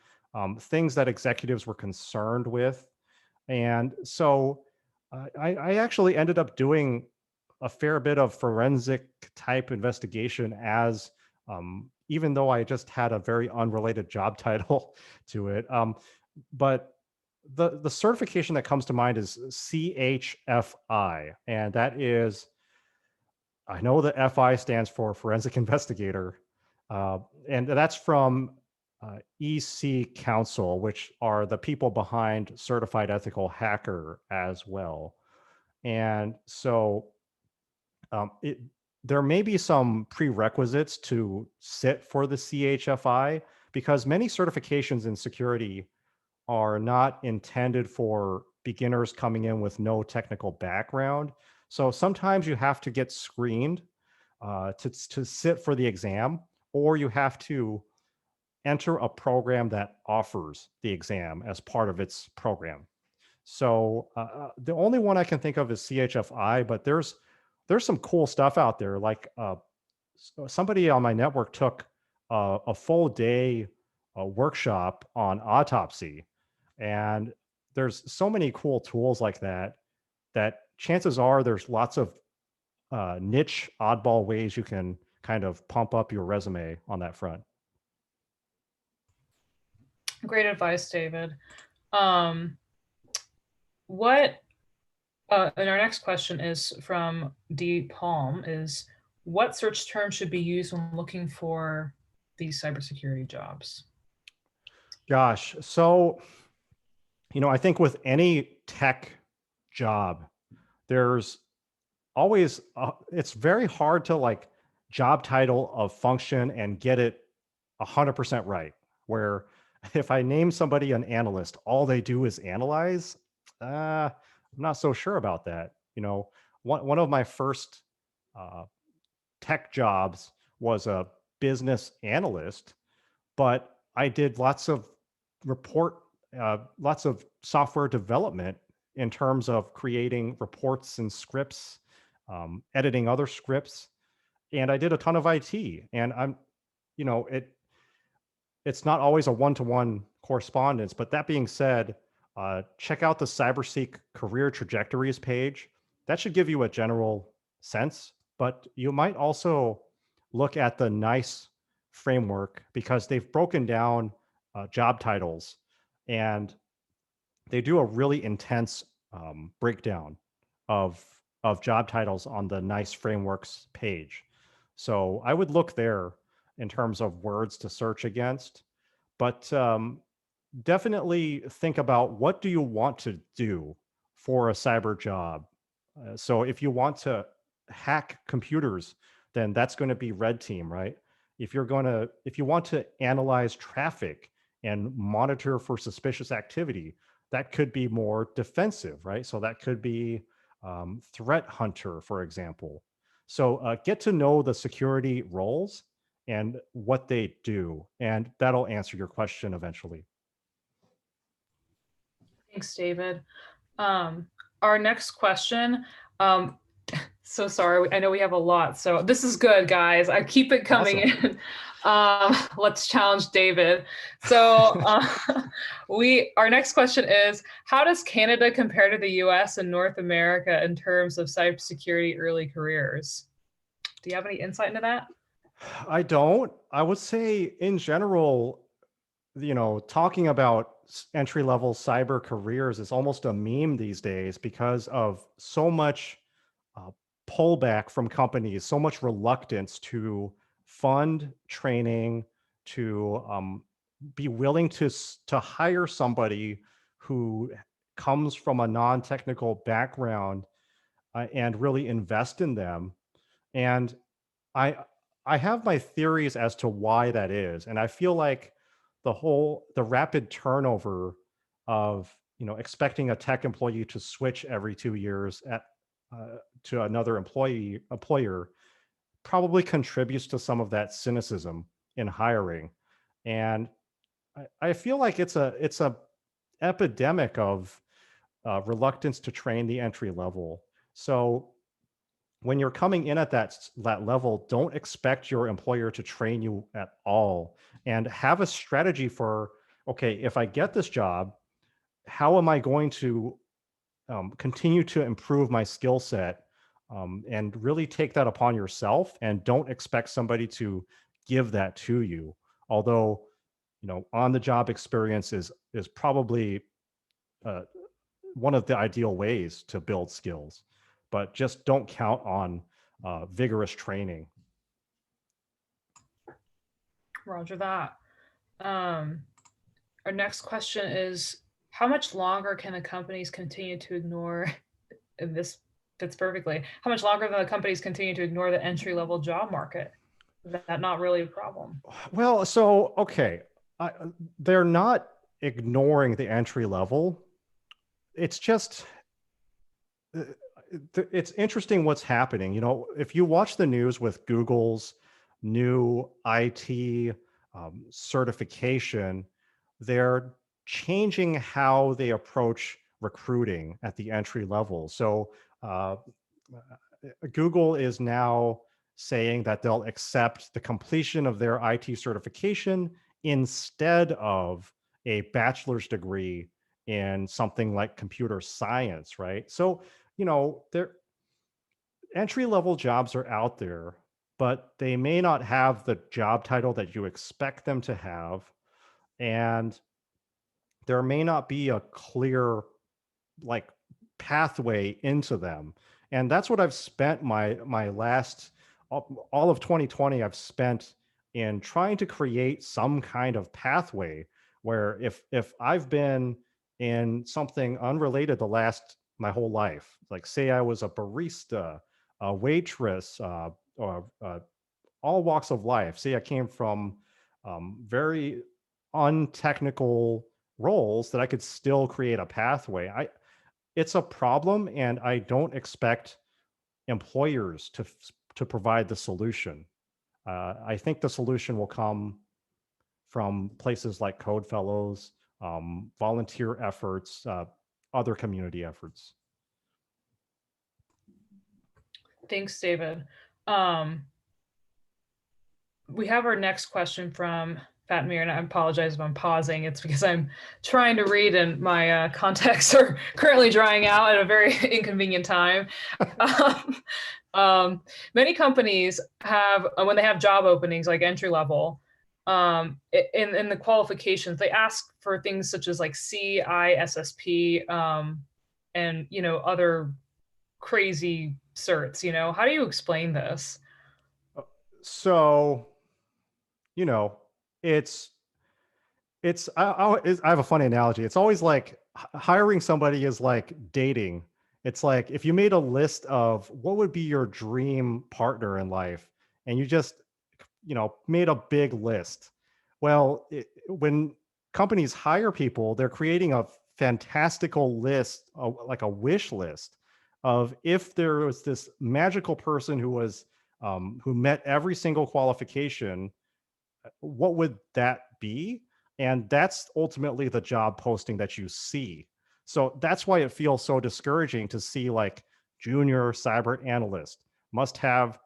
things that executives were concerned with. And so I actually ended up doing a fair bit of forensic type investigation even though I just had a very unrelated job title to it. But the certification that comes to mind is CHFI, and that is, I know the FI stands for forensic investigator, and that's from EC Council, which are the people behind Certified Ethical Hacker as well. And so um, it, there may be some prerequisites to sit for the CHFI because many certifications in security are not intended for beginners coming in with no technical background. So sometimes you have to get screened to sit for the exam, or you have to enter a program that offers the exam as part of its program. So the only one I can think of is CHFI, but there's some cool stuff out there. Like somebody on my network took a full day workshop on autopsy, and there's so many cool tools like that that chances are there's lots of niche oddball ways you can kind of pump up your resume on that front. Great advice, David. Um, what and our next question is from D Palm is, what search term should be used when looking for these cybersecurity jobs? Gosh, so I think with any tech job, there's always it's very hard to like job title of function and get it 100% right. Where if I name somebody an analyst, all they do is analyze. I'm not so sure about that. One of my first uh, tech jobs was a business analyst, but I did lots of software development in terms of creating reports and scripts, editing other scripts, and I did a ton of IT. And you know, it it's not always a one-to-one correspondence. But that being said, check out the Cyberseek career trajectories page. That should give you a general sense, but you might also look at the NICE framework because they've broken down job titles, and they do a really intense breakdown of job titles on the NICE frameworks page. So I would look there in terms of words to search against, but definitely think about what do you want to do for a cyber job. So if you want to hack computers, then that's going to be red team, right? If you want to analyze traffic and monitor for suspicious activity, that could be more defensive, right? So that could be threat hunter, for example. So get to know the security roles and what they do, and that'll answer your question eventually. Thanks, David. Our next question. Um, so sorry, I know we have a lot. So this is good, guys. I keep it coming Awesome. in. Let's challenge David. So our next question is, how does Canada compare to the US and North America in terms of cybersecurity early careers? Do you have any insight into that? I don't. I would say in general, talking about entry level cyber careers is almost a meme these days because of so much uh, pullback from companies, so much reluctance to fund training, to be willing to hire somebody who comes from a non-technical background and really invest in them. And I I have my theories as to why that is, and I feel like the rapid turnover of expecting a tech employee to switch every 2 years to another employer probably contributes to some of that cynicism in hiring. And I feel like it's a epidemic of reluctance to train the entry level. So when you're coming in at that level, don't expect your employer to train you at all, and have a strategy for, okay, if I get this job, how am I going to continue to improve my skill set, and really take that upon yourself, and don't expect somebody to give that to you. Although, on the job experience is probably uh, one of the ideal ways to build skills, but just don't count on vigorous training. Roger that. Um, our next question is, how much longer can the companies continue to ignore, and this fits perfectly, how much longer can the companies continue to ignore the entry-level job market? Is that not really a problem? Well, so, okay, they're not ignoring the entry level. It's just, uh, it's interesting what's happening. If you watch the news with Google's new IT certification, they're changing how they approach recruiting at the entry level. So uh, Google is now saying that they'll accept the completion of their IT certification instead of a bachelor's degree in something like computer science, right? So, their entry level jobs are out there, but they may not have the job title that you expect them to have. And there may not be a clear, like, pathway into them. And that's what I've spent my last all of 2020 I've spent in trying to create some kind of pathway where if I've been in something unrelated the last my whole life, like say I was a barista, a waitress, or all walks of life. Say I came from very untechnical roles, that I could still create a pathway. It's a problem, and I don't expect employers to provide the solution. I think the solution will come from places like Code Fellows, volunteer efforts, other community efforts. Thanks, David. Um, we have our next question from Fatmir, and I apologize if I'm pausing. It's because I'm trying to read and my contacts are currently drying out at a very inconvenient time. Many companies have, when they have job openings like entry level, in the qualifications, they ask for things such as like CISSP, and other crazy certs. How do you explain this? So, you know, it's I have a funny analogy. It's always like hiring somebody is like dating. It's like if you made a list of what would be your dream partner in life, and you just made a big list. Well, when companies hire people, they're creating a fantastical list, like a wish list of, if there was this magical person who met every single qualification, what would that be? And that's ultimately the job posting that you see. So that's why it feels so discouraging to see, like, junior cyber analyst must have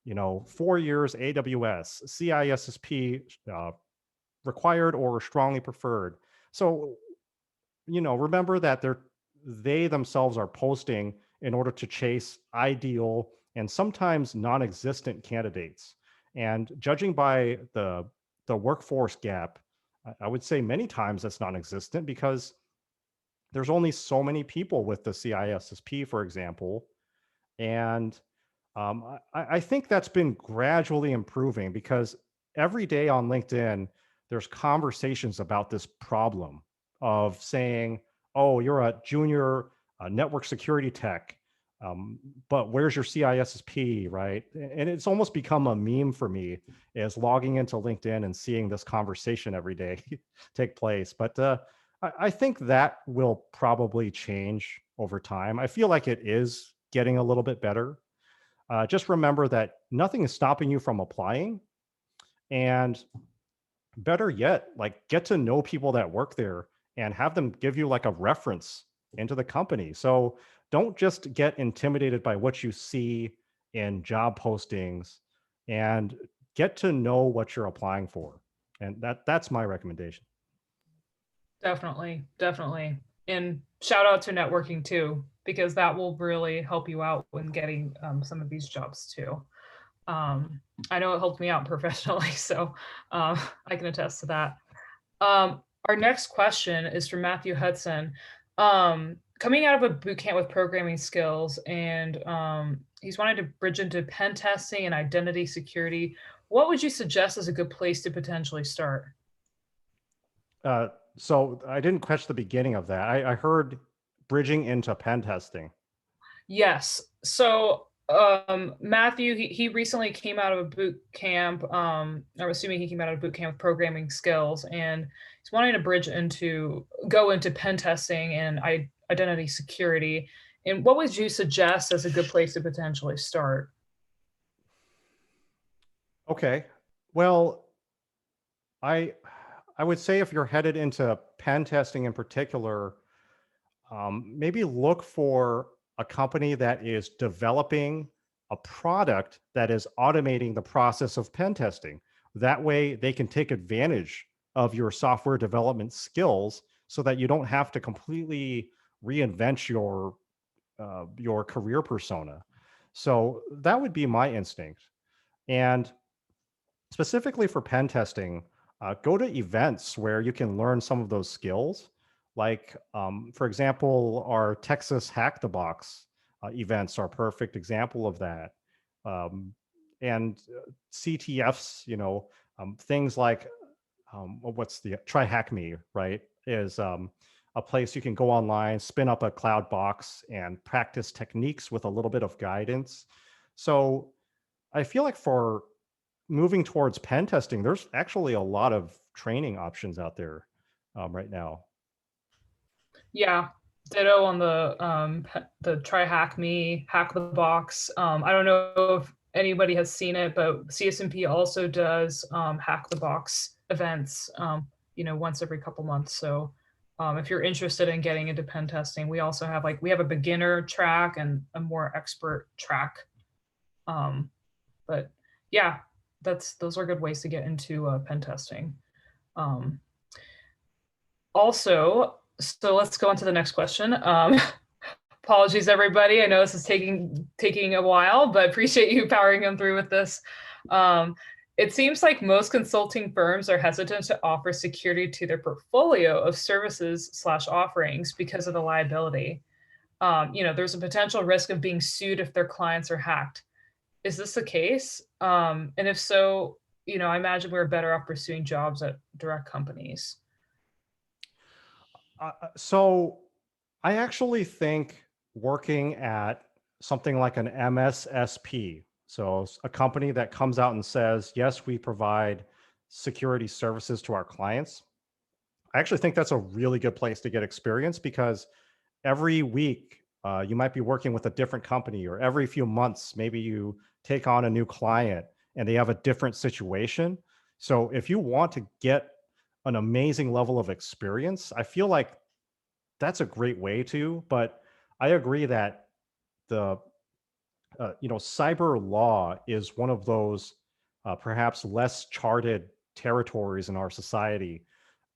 4 years AWS, CISSP, required or strongly preferred. So remember that they themselves are posting in order to chase ideal and sometimes non-existent candidates. And judging by the workforce gap, I would say many times that's non-existent, because there's only so many people with the CISSP, for example. And I think that's been gradually improving, because every day on LinkedIn, there's conversations about this problem of saying, oh, you're a junior network security tech, but where's your CISSP, right? And it's almost become a meme for me, is logging into LinkedIn and seeing this conversation every day take place. But I think that will probably change over time. I feel like it is getting a little bit better. Just remember that nothing is stopping you from applying. And better yet, like, get to know people that work there and have them give you like a reference into the company. So don't just get intimidated by what you see in job postings, and get to know what you're applying for. And that's my recommendation. Definitely, definitely. And shout out to networking too, because that will really help you out when getting some of these jobs too. I know it helped me out professionally, so I can attest to that. Our next question is from Matthew Hudson. Coming out of a boot camp with programming skills, and he's wanting to bridge into pen testing and identity security. What would you suggest as a good place to potentially start? So I didn't catch the beginning of that. I heard bridging into pen testing. Yes. So Matthew, he recently came out of a boot camp. I'm assuming he came out of a boot camp with programming skills, and he's wanting to go into pen testing and identity security. And what would you suggest as a good place to potentially start? Okay. Well, I I would say if you're headed into pen testing in particular, maybe look for a company that is developing a product that is automating the process of pen testing. That way, they can take advantage of your software development skills so that you don't have to completely reinvent your career persona. So that would be my instinct. And specifically for pen testing, go to events where you can learn some of those skills. Like, for example, our Texas Hack the Box events are a perfect example of that. And CTFs, things like what's the Try Hack Me, right? Is a place you can go online, spin up a cloud box, and practice techniques with a little bit of guidance. So I feel like for moving towards pen testing, there's actually a lot of training options out there right now. Yeah, ditto on the try hack me, hack the box. I don't know if anybody has seen it, but Csmp also does hack the box events, once every couple months. So if you're interested in getting into pen testing, we also have we have a beginner track and a more expert track. But yeah, those are good ways to get into pen testing. Um, Also, so let's go on to the next question. Apologies, everybody. I know this is taking a while, but appreciate you powering them through with this. It seems like most consulting firms are hesitant to offer security to their portfolio of services/offerings because of the liability. There's a potential risk of being sued if their clients are hacked. Is this the case? And if so, I imagine we're better off pursuing jobs at direct companies. So I actually think working at something like an MSSP, so a company that comes out and says, yes, we provide security services to our clients. I actually think that's a really good place to get experience, because every week you might be working with a different company, or every few months, maybe you take on a new client and they have a different situation. So if you want to get an amazing level of experience, I feel like that's a great way to. But I agree that the cyber law is one of those perhaps less charted territories in our society,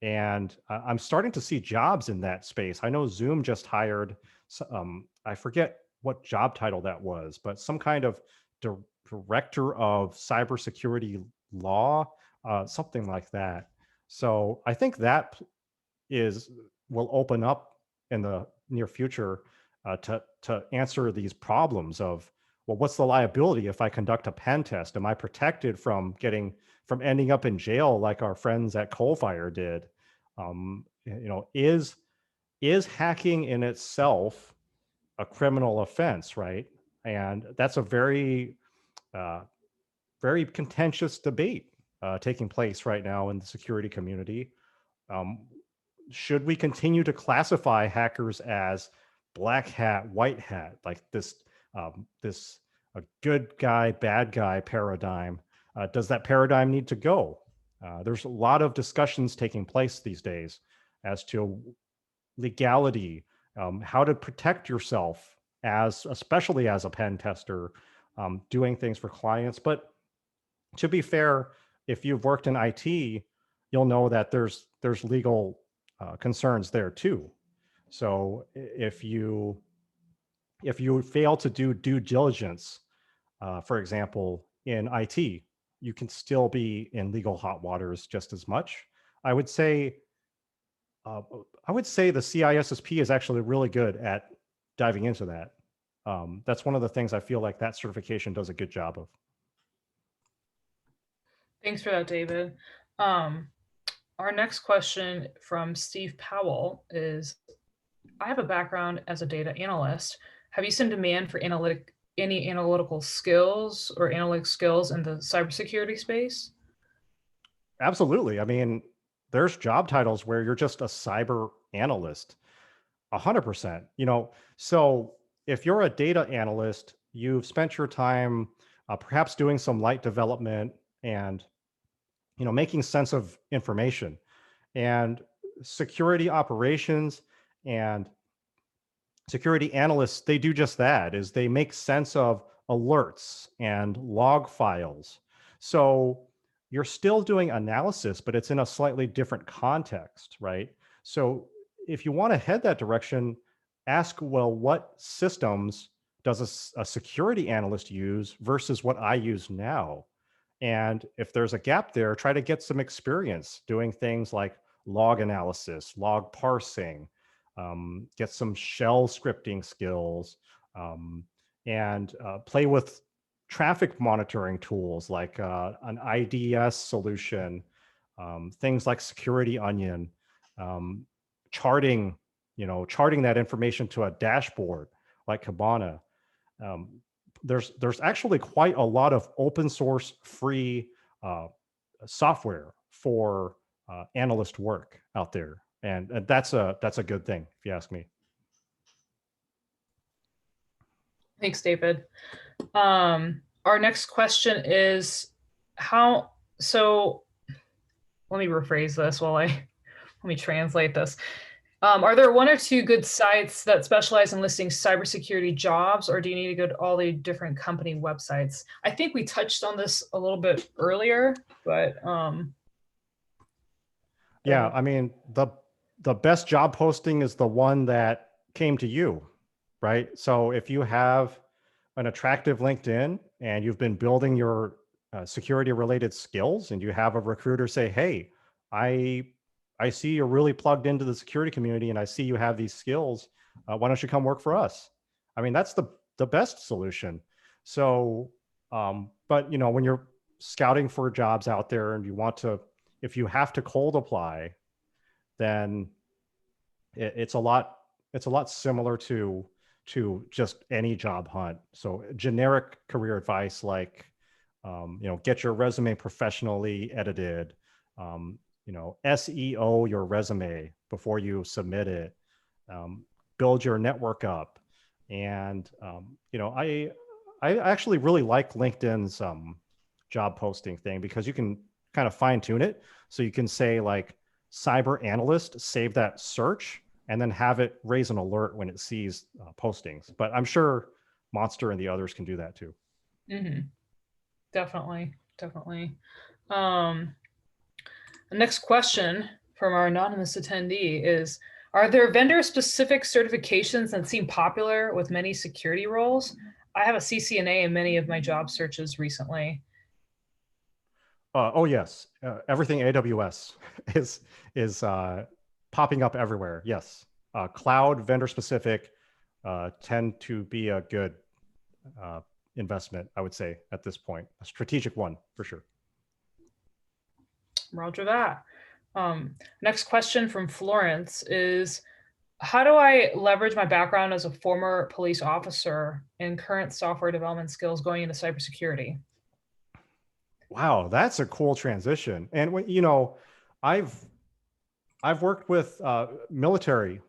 and I'm starting to see jobs in that space. I know Zoom just hired, I forget what job title that was, but some kind of director of cybersecurity law, something like that. So I think that is will open up in the near future to answer these problems of, well, what's the liability if I conduct a pen test? Am I protected from ending up in jail like our friends at Coalfire did? Is is hacking in itself a criminal offense, right? And that's a very, very contentious debate taking place right now in the security community. Um, should we continue to classify hackers as black hat, white hat, like this a good guy, bad guy paradigm? Does that paradigm need to go? There's a lot of discussions taking place these days as to legality, how to protect yourself as, especially as a pen tester, doing things for clients. But to be fair, if you've worked in IT, you'll know that there's legal concerns there too. So if you fail to do due diligence, for example, in IT, you can still be in legal hot waters just as much. I would say uh, I would say the CISSP is actually really good at diving into that. That's one of the things I feel like that certification does a good job of. Thanks for that, David. Our next question from Steve Powell is, I have a background as a data analyst. Have you seen demand for any analytical skills or analytic skills in the cybersecurity space? Absolutely. I mean, there's job titles where you're just a cyber analyst, 100%. So if you're a data analyst, you've spent your time perhaps doing some light development and making sense of information, and security operations and security analysts, they do just that, is they make sense of alerts and log files. So you're still doing analysis, but it's in a slightly different context, right? So if you want to head that direction, ask, well, what systems does a security analyst use versus what I use now? And if there's a gap there, try to get some experience doing things like log analysis, log parsing, get some shell scripting skills, um, and play with traffic monitoring tools like an IDS solution, things like Security Onion, um, charting, charting that information to a dashboard like Kibana. Um, there's actually quite a lot of open source free software for analyst work out there, and that's a good thing if you ask me. Thanks, David. Our next question is how, so let me rephrase this let me translate this. Are there one or two good sites that specialize in listing cybersecurity jobs, or do you need to go to all the different company websites? I think we touched on this a little bit earlier, but yeah, I mean, the best job posting is the one that came to you, right? So if you have an attractive LinkedIn and you've been building your security related skills, and you have a recruiter say, hey, I I see you're really plugged into the security community, and I see you have these skills. Why don't you come work for us? I mean, that's the best solution. So, but when you're scouting for jobs out there and you want to, if you have to cold apply, then it's a lot similar to just any job hunt. So generic career advice like, get your resume professionally edited, SEO your resume before you submit it, build your network up. And, I actually really like LinkedIn's job posting thing, because you can kind of fine tune it. So you can say like cyber analyst, save that search, and then have it raise an alert when it sees postings. But I'm sure Monster and the others can do that too. Mm-hmm. Definitely. The next question from our anonymous attendee is, are there vendor-specific certifications that seem popular with many security roles? I have a CCNA in many of my job searches recently. Oh yes, everything AWS is popping up everywhere. Yes, cloud vendor specific tend to be a good investment, I would say, at this point, a strategic one for sure. Roger that. Next question from Florence is, How do I leverage my background as a former police officer and current software development skills going into cybersecurity? Wow, that's a cool transition. And I've I've worked with military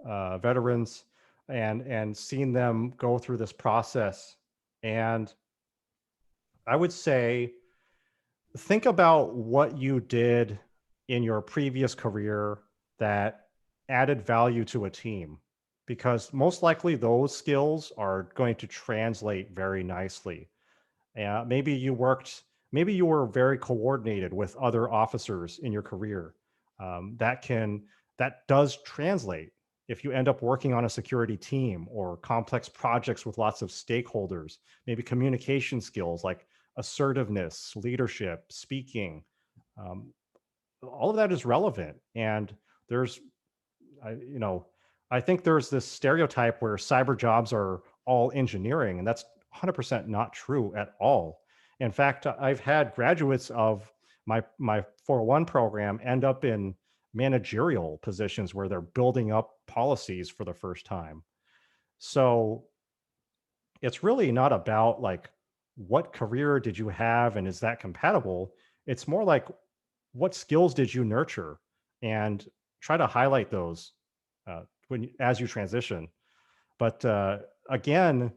veterans and seen them go through this process. And I would say, think about what you did in your previous career that added value to a team, because most likely those skills are going to translate very nicely. Maybe you were very coordinated with other officers in your career. That does translate if you end up working on a security team or complex projects with lots of stakeholders. Maybe communication skills like assertiveness, leadership, speaking. Um, all of that is relevant. And there's, I, you know, I think there's this stereotype where cyber jobs are all engineering, and that's 100% not true at all. In fact, I've had graduates of my 401 program end up in managerial positions where they're building up policies for the first time. So it's really not about like what career did you have and is that compatible? It's more like what skills did you nurture, and try to highlight those as you transition. But again,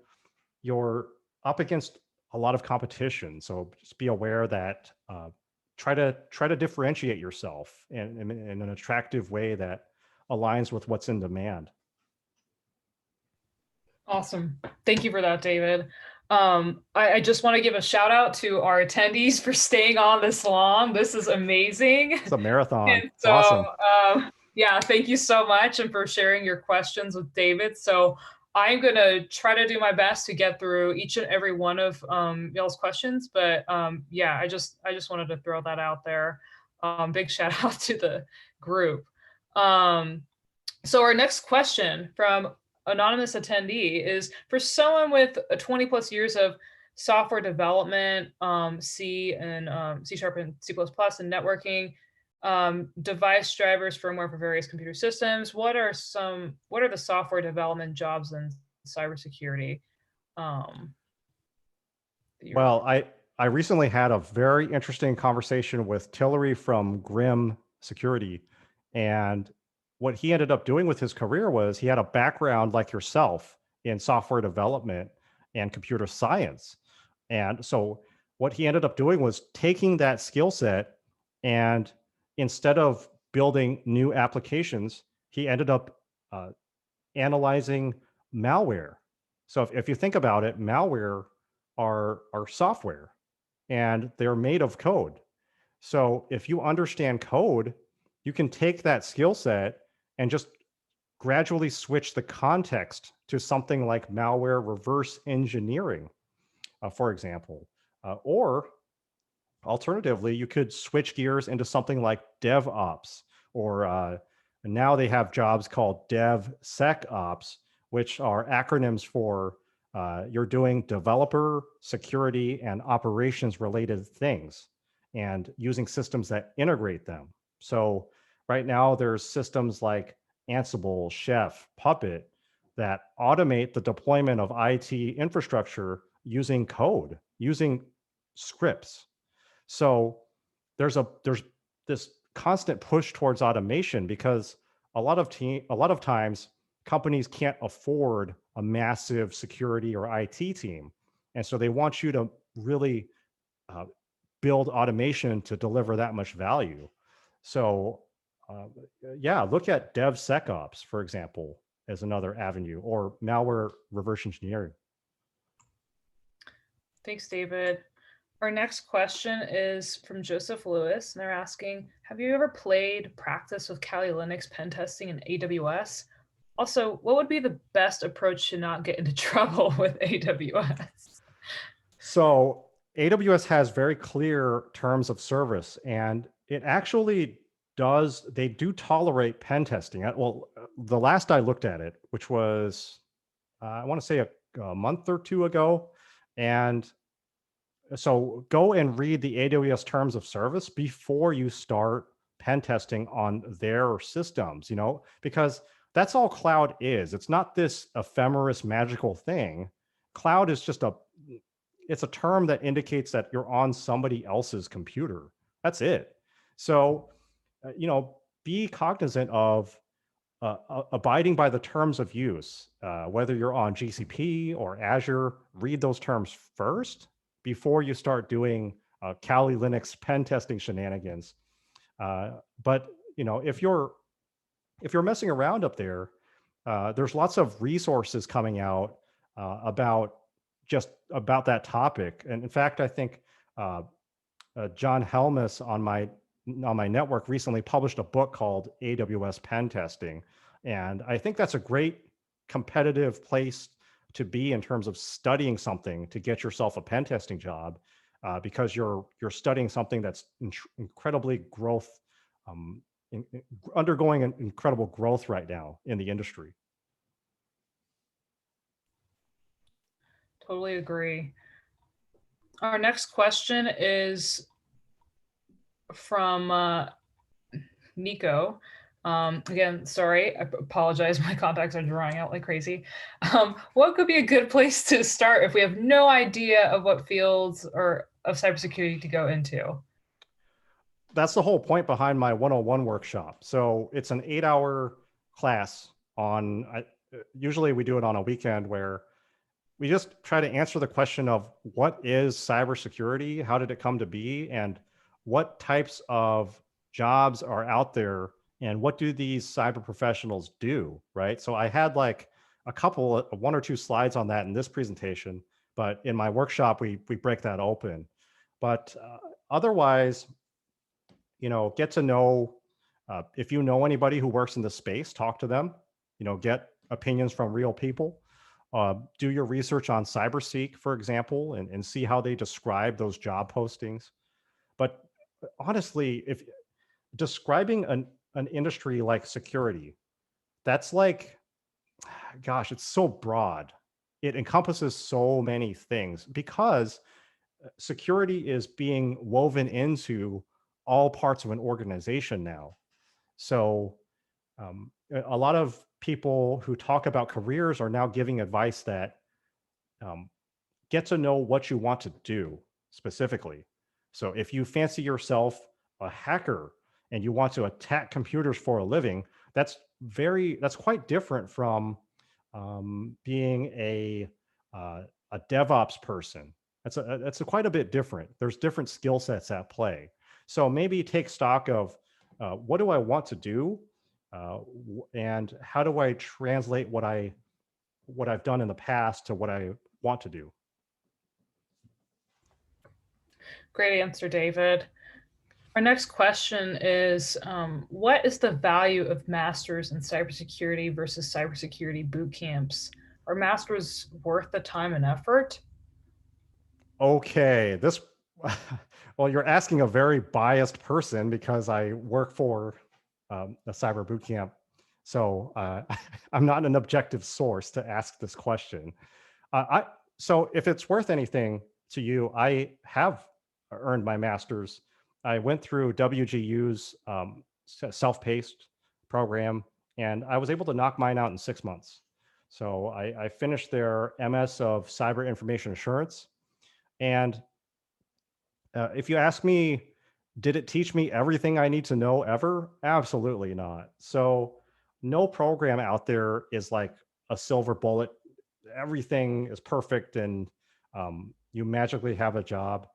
you're up against a lot of competition, so just be aware that try to differentiate yourself in an attractive way that aligns with what's in demand. Awesome. Thank you for that, David. I just want to give a shout out to our attendees for staying on this long. This is amazing. It's a marathon. And It's so, awesome. yeah, thank you so much and for sharing your questions with David. So I'm going to try to do my best to get through each and every one of y'all's questions. But yeah, I just wanted to throw that out there. Big shout out to the group. Um, so our next question from anonymous attendee is for someone with a 20 plus years of software development, C and C Sharp and C++ and networking, device drivers, firmware for various computer systems. What are the software development jobs in cybersecurity? Um, Well, I recently had a very interesting conversation with Tillery from Grim Security, and what he ended up doing with his career was he had a background like yourself in software development and computer science. And so what he ended up doing was taking that skill set, and instead of building new applications, he ended up uh, analyzing malware. So if you think about it, malware are software, and they're made of code. So if you understand code, you can take that skill set and just gradually switch the context to something like malware reverse engineering, for example. Or alternatively, you could switch gears into something like DevOps, or now they have jobs called DevSecOps, which are acronyms for you're doing developer, security, and operations related things, and using systems that integrate them. So right now, there's systems like Ansible, Chef, Puppet that automate the deployment of IT infrastructure using code, using scripts. So there's this constant push towards automation, because a lot of times companies can't afford a massive security or IT team, and so they want you to really uh, build automation to deliver that much value. So uh, yeah, look at DevSecOps, for example, as another avenue, or malware reverse engineering. Thanks, David. Our next question is from Joseph Lewis, and they're asking, have you ever played practice with Kali Linux pen testing in AWS? Also, what would be the best approach to not get into trouble with AWS? So AWS has very clear terms of service, and it actually they do tolerate pen testing. Well, the last I looked at it, which was, I want to say a month or two ago. And so go and read the AWS terms of service before you start pen testing on their systems, because That's all cloud is. It's not this ephemeris magical thing. Cloud is just it's a term that indicates that you're on somebody else's computer. That's it. So, be cognizant of abiding by the terms of use, whether you're on GCP or Azure. Read those terms first before you start doing Kali Linux pen testing shenanigans. But if you're messing around up there, there's lots of resources coming out about about that topic. And in fact, I think uh, John Helmus on my network recently published a book called AWS Pen Testing, and I think that's a great competitive place to be in terms of studying something to get yourself a pen testing job, because you're studying something that's incredibly growth, um, undergoing an incredible growth right now in the industry. Totally agree. Our next question is from Nico. Again, sorry, I apologize. My contacts are drawing out like crazy. What could be a good place to start if we have no idea of what fields or of cybersecurity to go into? That's the whole point behind my 101 workshop. So it's an 8-hour class usually we do it on a weekend, where we just try to answer the question of what is cybersecurity, how did it come to be, and what types of jobs are out there, and what do these cyber professionals do, right? So I had like one or two slides on that in this presentation, but in my workshop we break that open. But otherwise, get to know, if you know anybody who works in the space, talk to them, get opinions from real people. Do your research on Cyberseek, for example, and see how they describe those job postings. But honestly, if describing an industry like security, that's like, gosh, it's so broad. It encompasses so many things because security is being woven into all parts of an organization now. So a lot of people who talk about careers are now giving advice that, um, get to know what you want to do specifically. So if you fancy yourself a hacker and you want to attack computers for a living, that's quite different from being a DevOps person. Quite a bit different. There's different skill sets at play. So maybe take stock of, what do I want to do, and how do I translate what I've done in the past to what I want to do. Great answer, David. Our next question is, what is the value of masters in cybersecurity versus cybersecurity boot camps? Are masters worth the time and effort? Okay, well, you're asking a very biased person because I work for a cyber boot camp. So I'm not an objective source to ask this question. So if it's worth anything to you, I have earned my master's. I went through WGU's self-paced program, and I was able to knock mine out in 6 months. So I finished their MS of Cyber Information Assurance. And if you ask me, did it teach me everything I need to know ever? Absolutely not. So no program out there is like a silver bullet. Everything is perfect, and you magically have a job.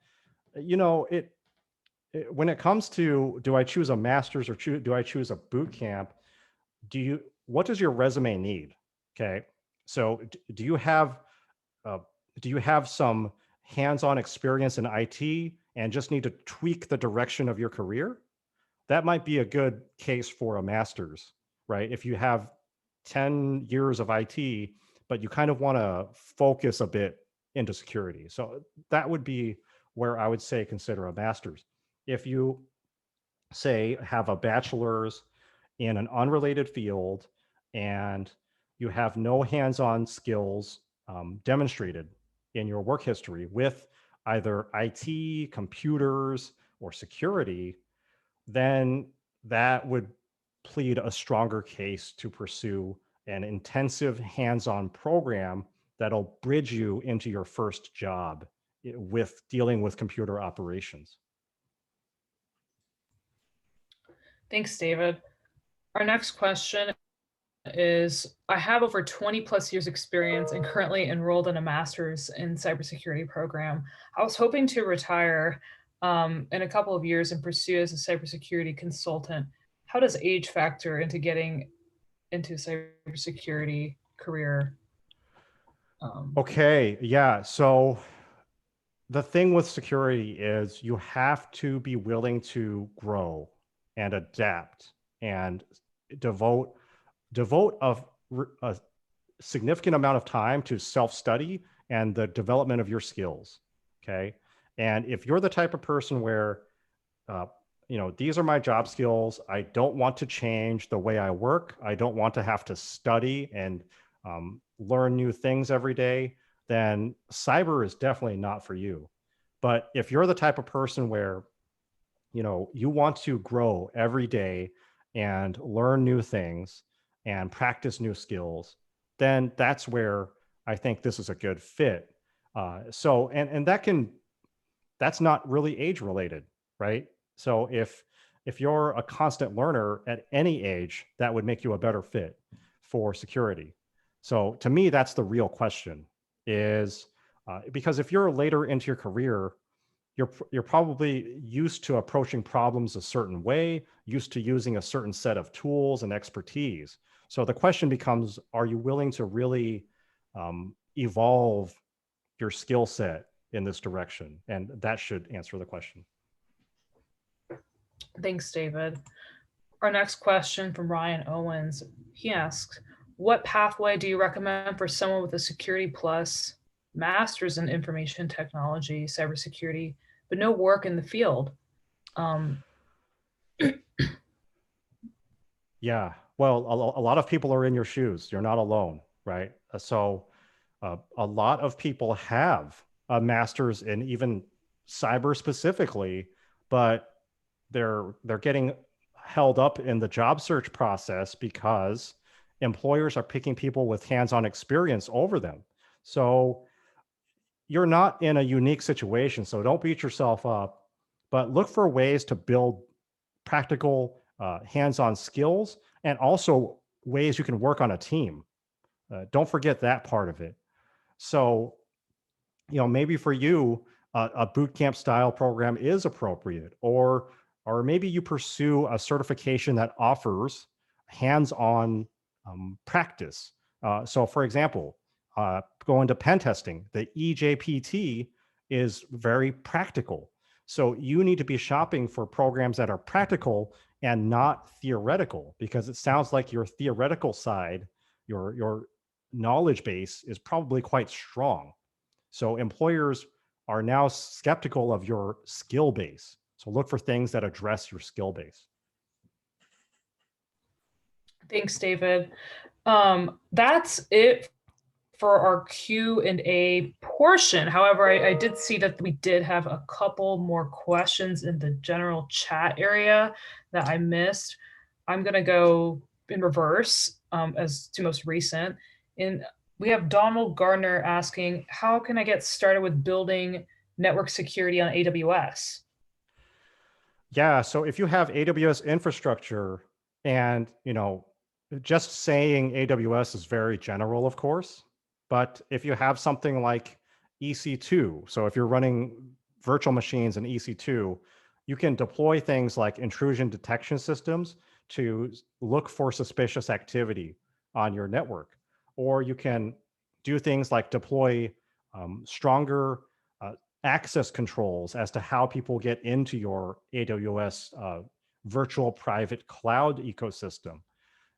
When it comes to, do I choose a master's or do I choose a boot camp? What does your resume need? Okay, so do you have uh, some hands-on experience in IT and just need to tweak the direction of your career? That might be a good case for a master's, right? If you have 10 years of IT, but you kind of want to focus a bit into security. So that would be where I would say consider a master's. If you say have a bachelor's in an unrelated field and you have no hands-on skills demonstrated in your work history with either IT, computers, or security, then that would plead a stronger case to pursue an intensive hands-on program that'll bridge you into your first job with dealing with computer operations. Thanks, David. Our next question is, I have over 20 plus years experience and currently enrolled in a master's in cybersecurity program. I was hoping to retire in a couple of years and pursue as a cybersecurity consultant. How does age factor into getting into cybersecurity career? Okay, yeah. So the thing with security is you have to be willing to grow and adapt and devote a significant amount of time to self-study and the development of your skills. Okay. And if you're the type of person where, uh, these are my job skills, I don't want to change the way I work, I don't want to have to study and learn new things every day, then cyber is definitely not for you. But if you're the type of person where, you want to grow every day and learn new things and practice new skills, then that's where I think this is a good fit. So, and that's not really age related, right? So if you're a constant learner at any age, that would make you a better fit for security. So to me, that's the real question is because if you're later into your career, you're probably used to approaching problems a certain way, used to using a certain set of tools and expertise. So the question becomes, are you willing to really evolve your skill set in this direction? And that should answer the question. Thanks, David. Our next question from Ryan Owens. He asks, what pathway do you recommend for someone with a Security Plus master's in information technology, cybersecurity, but no work in the field? Yeah, well, a lot of people are in your shoes. You're not alone, right? So a lot of people have a master's in even cyber specifically, but they're getting held up in the job search process because employers are picking people with hands-on experience over them. So you're not in a unique situation, so don't beat yourself up, but look for ways to build practical hands-on skills and also ways you can work on a team. Don't forget that part of it. So, maybe for you, a boot camp style program is appropriate, or maybe you pursue a certification that offers hands-on practice. So, for example, going to pen testing, the EJPT is very practical. So you need to be shopping for programs that are practical and not theoretical, because it sounds like your theoretical side, your knowledge base is probably quite strong. So employers are now skeptical of your skill base. So look for things that address your skill base. Thanks, David. That's it for our Q&A portion. However, I did see that we did have a couple more questions in the general chat area that I missed. I'm going to go in reverse as to most recent. We have Donald Gardner asking, how can I get started with building network security on AWS? Yeah, so if you have AWS infrastructure and, just saying AWS is very general, of course, but if you have something like EC2, so if you're running virtual machines in EC2, you can deploy things like intrusion detection systems to look for suspicious activity on your network. Or you can do things like deploy stronger access controls as to how people get into your AWS virtual private cloud ecosystem.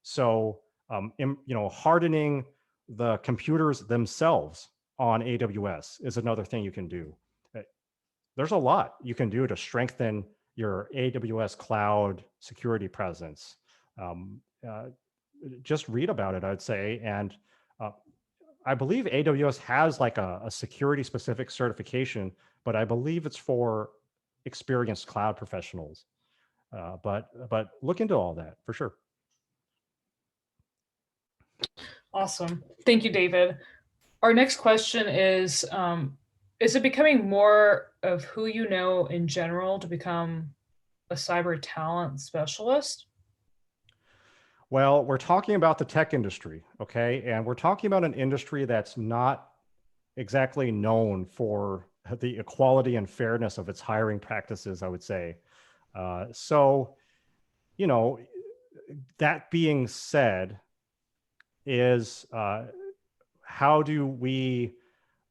So, hardening the computers themselves on AWS is another thing you can do. There's a lot you can do to strengthen your AWS cloud security presence. Um, uh, just read about it, I'd say. And I believe AWS has like a security specific certification, but I believe it's for experienced cloud professionals. But look into all that for sure. Awesome. Thank you, David. Our next question is it becoming more of who you know in general to become a cyber talent specialist? Well, we're talking about the tech industry, okay? And we're talking about an industry that's not exactly known for the equality and fairness of its hiring practices, I would say. So, you know, that being said, is how do we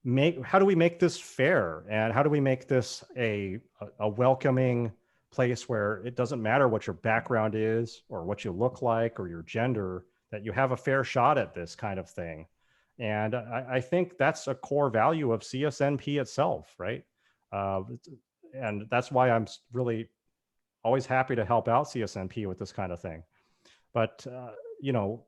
make this fair, and how do we make this a welcoming place where it doesn't matter what your background is or what you look like or your gender, that you have a fair shot at this kind of thing. And I think that's a core value of CSNP itself, right? uh, and that's why I'm really always happy to help out CSNP with this kind of thing. But you know,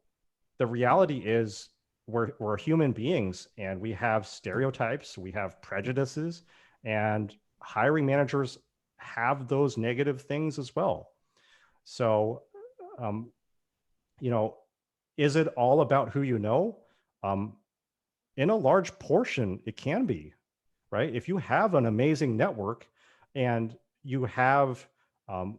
the reality is we're human beings, and we have stereotypes, we have prejudices, and hiring managers have those negative things as well. So, um, you know, is it all about who you know? Um, in a large portion, it can be, right? If you have an amazing network and you have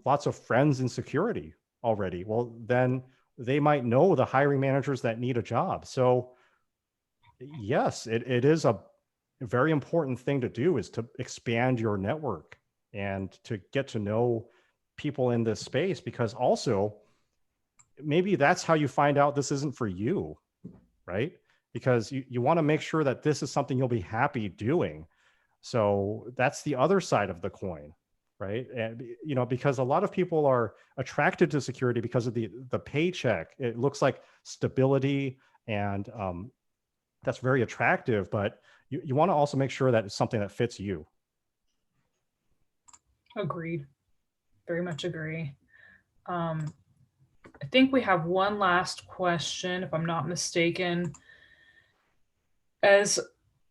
lots of friends in security already, well, then they might know the hiring managers that need a job. So yes, it is a very important thing to do, is to expand your network and to get to know people in this space, because also maybe that's how you find out this isn't for you, right? Because you want to make sure that this is something you'll be happy doing. So that's the other side of the coin, right? And you know, because a lot of people are attracted to security because of the paycheck. It looks like stability, and that's very attractive. But you want to also make sure that it's something that fits you. Agreed. Very much agree. I think we have one last question, if I'm not mistaken. As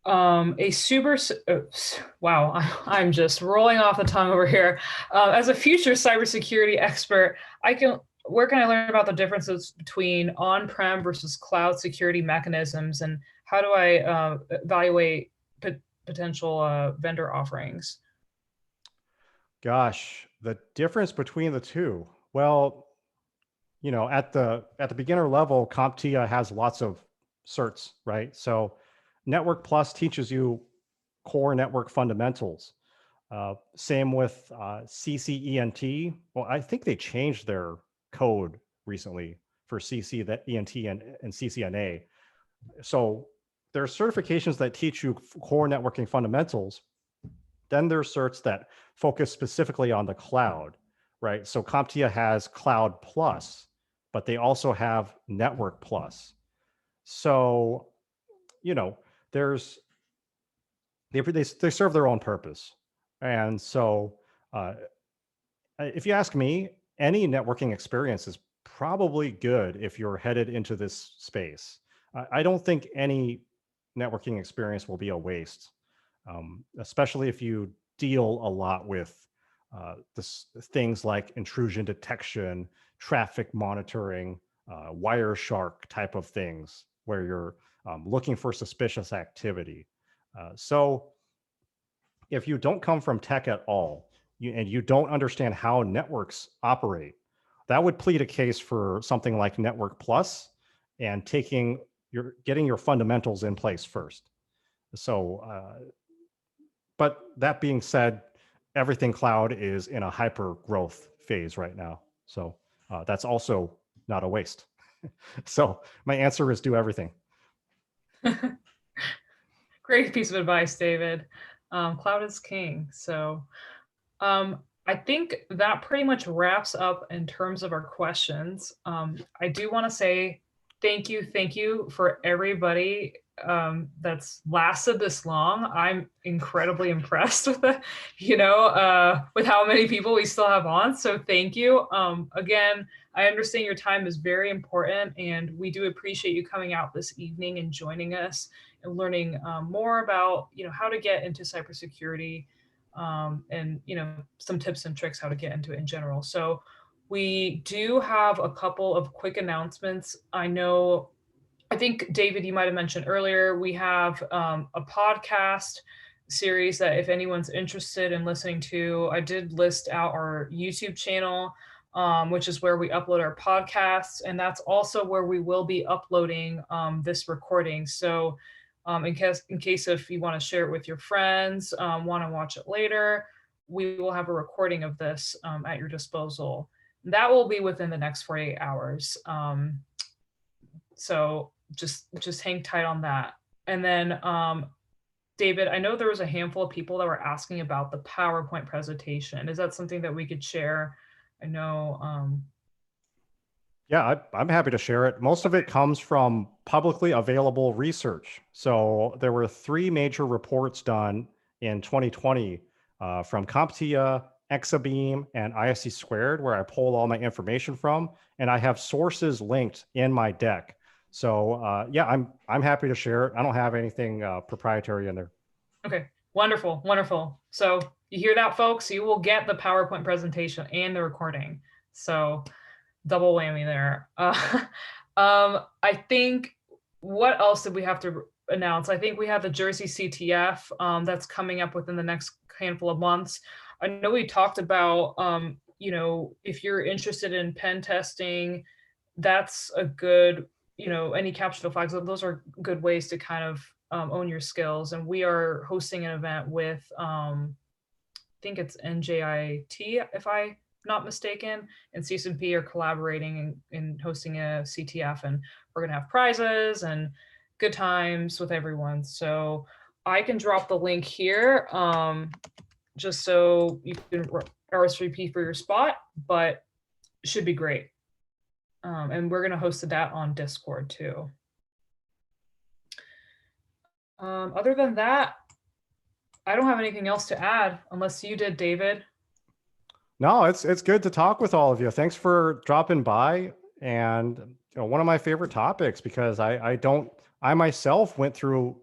a super, wow, I'm just rolling off the tongue over here. As a future cybersecurity expert, where can I learn about the differences between on-prem versus cloud security mechanisms, and how do I evaluate potential vendor offerings? Gosh, the difference between the two. Well, you know, at the beginner level, CompTIA has lots of certs, right? So Network Plus teaches you core network fundamentals. Same with CCENT. Well, I think they changed their code recently for CC, that ENT, and CCNA. So there are certifications that teach you core networking fundamentals. Then there's certs that focus specifically on the cloud, right? So CompTIA has Cloud Plus, but they also have Network Plus. So, you know, there's they serve their own purpose. And so, uh, if you ask me, any networking experience is probably good if you're headed into this space. I don't think any networking experience will be a waste, especially if you deal a lot with things like intrusion detection, traffic monitoring, Wireshark type of things, where you're looking for suspicious activity. So if you don't come from tech at all, and you don't understand how networks operate, that would plead a case for something like Network Plus, and getting your fundamentals in place first. So, but that being said, everything cloud is in a hyper growth phase right now. So that's also not a waste. So my answer is do everything. Great piece of advice, David. Cloud is king. So I think that pretty much wraps up in terms of our questions. I do want to say thank you for everybody that's lasted this long. I'm incredibly impressed with with how many people we still have on. So thank you. Again, I understand your time is very important, and we do appreciate you coming out this evening and joining us and learning more about how to get into cybersecurity, and some tips and tricks how to get into it in general. So we do have a couple of quick announcements. I know I think, David, you might have mentioned earlier, we have a podcast series that if anyone's interested in listening to, I did list out our YouTube channel, which is where we upload our podcasts. And that's also where we will be uploading this recording. So in case if you want to share it with your friends, want to watch it later, we will have a recording of this at your disposal. That will be within the next 48 hours. So just hang tight on that. And then David, I know there was a handful of people that were asking about the PowerPoint presentation. Is that something that we could share? I know. Yeah, I'm happy to share it. Most of it comes from publicly available research. So there were 3 major reports done in 2020 from CompTIA, Exabeam, and ISC Squared, where I pulled all my information from, and I have sources linked in my deck. So yeah, I'm happy to share it. I don't have anything proprietary in there. Okay, wonderful, wonderful. So you hear that, folks? You will get the PowerPoint presentation and the recording. So double whammy there. I think, what else did we have to announce? I think we have the Jersey CTF that's coming up within the next handful of months. I know we talked about, if you're interested in pen testing, that's a good, any capture flags, those are good ways to kind of own your skills. And we are hosting an event with, I think it's NJIT, if I'm not mistaken, and Csmp are collaborating in hosting a CTF, and we're going to have prizes and good times with everyone. So I can drop the link here just so you can RSVP for your spot, but it should be great. And we're going to host that on Discord too. Other than that, I don't have anything else to add unless you did, David. No, it's good to talk with all of you. Thanks for dropping by. And one of my favorite topics, because I myself went through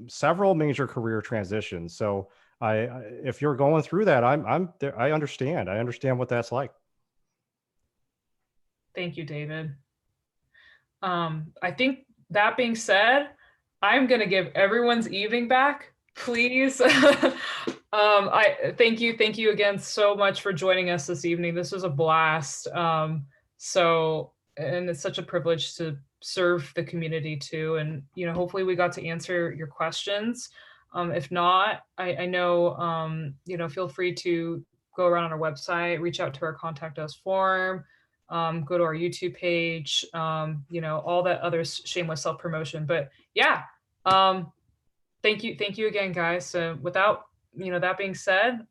several major career transitions. So if you're going through that, I'm there. I understand what that's like. Thank you, David. I think that being said, I'm going to give everyone's evening back, please. I thank you again so much for joining us this evening. This was a blast. And it's such a privilege to serve the community too. And, hopefully we got to answer your questions. If not, I know, feel free to go around on our website, reach out to our contact us form, go to our YouTube page, all that other shameless self-promotion. But yeah, thank you again, guys. So without, that being said,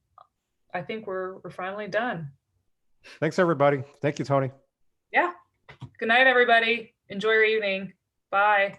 I think we're finally done. Thanks, everybody. Thank you, Tony. Yeah. Good night, everybody. Enjoy your evening. Bye.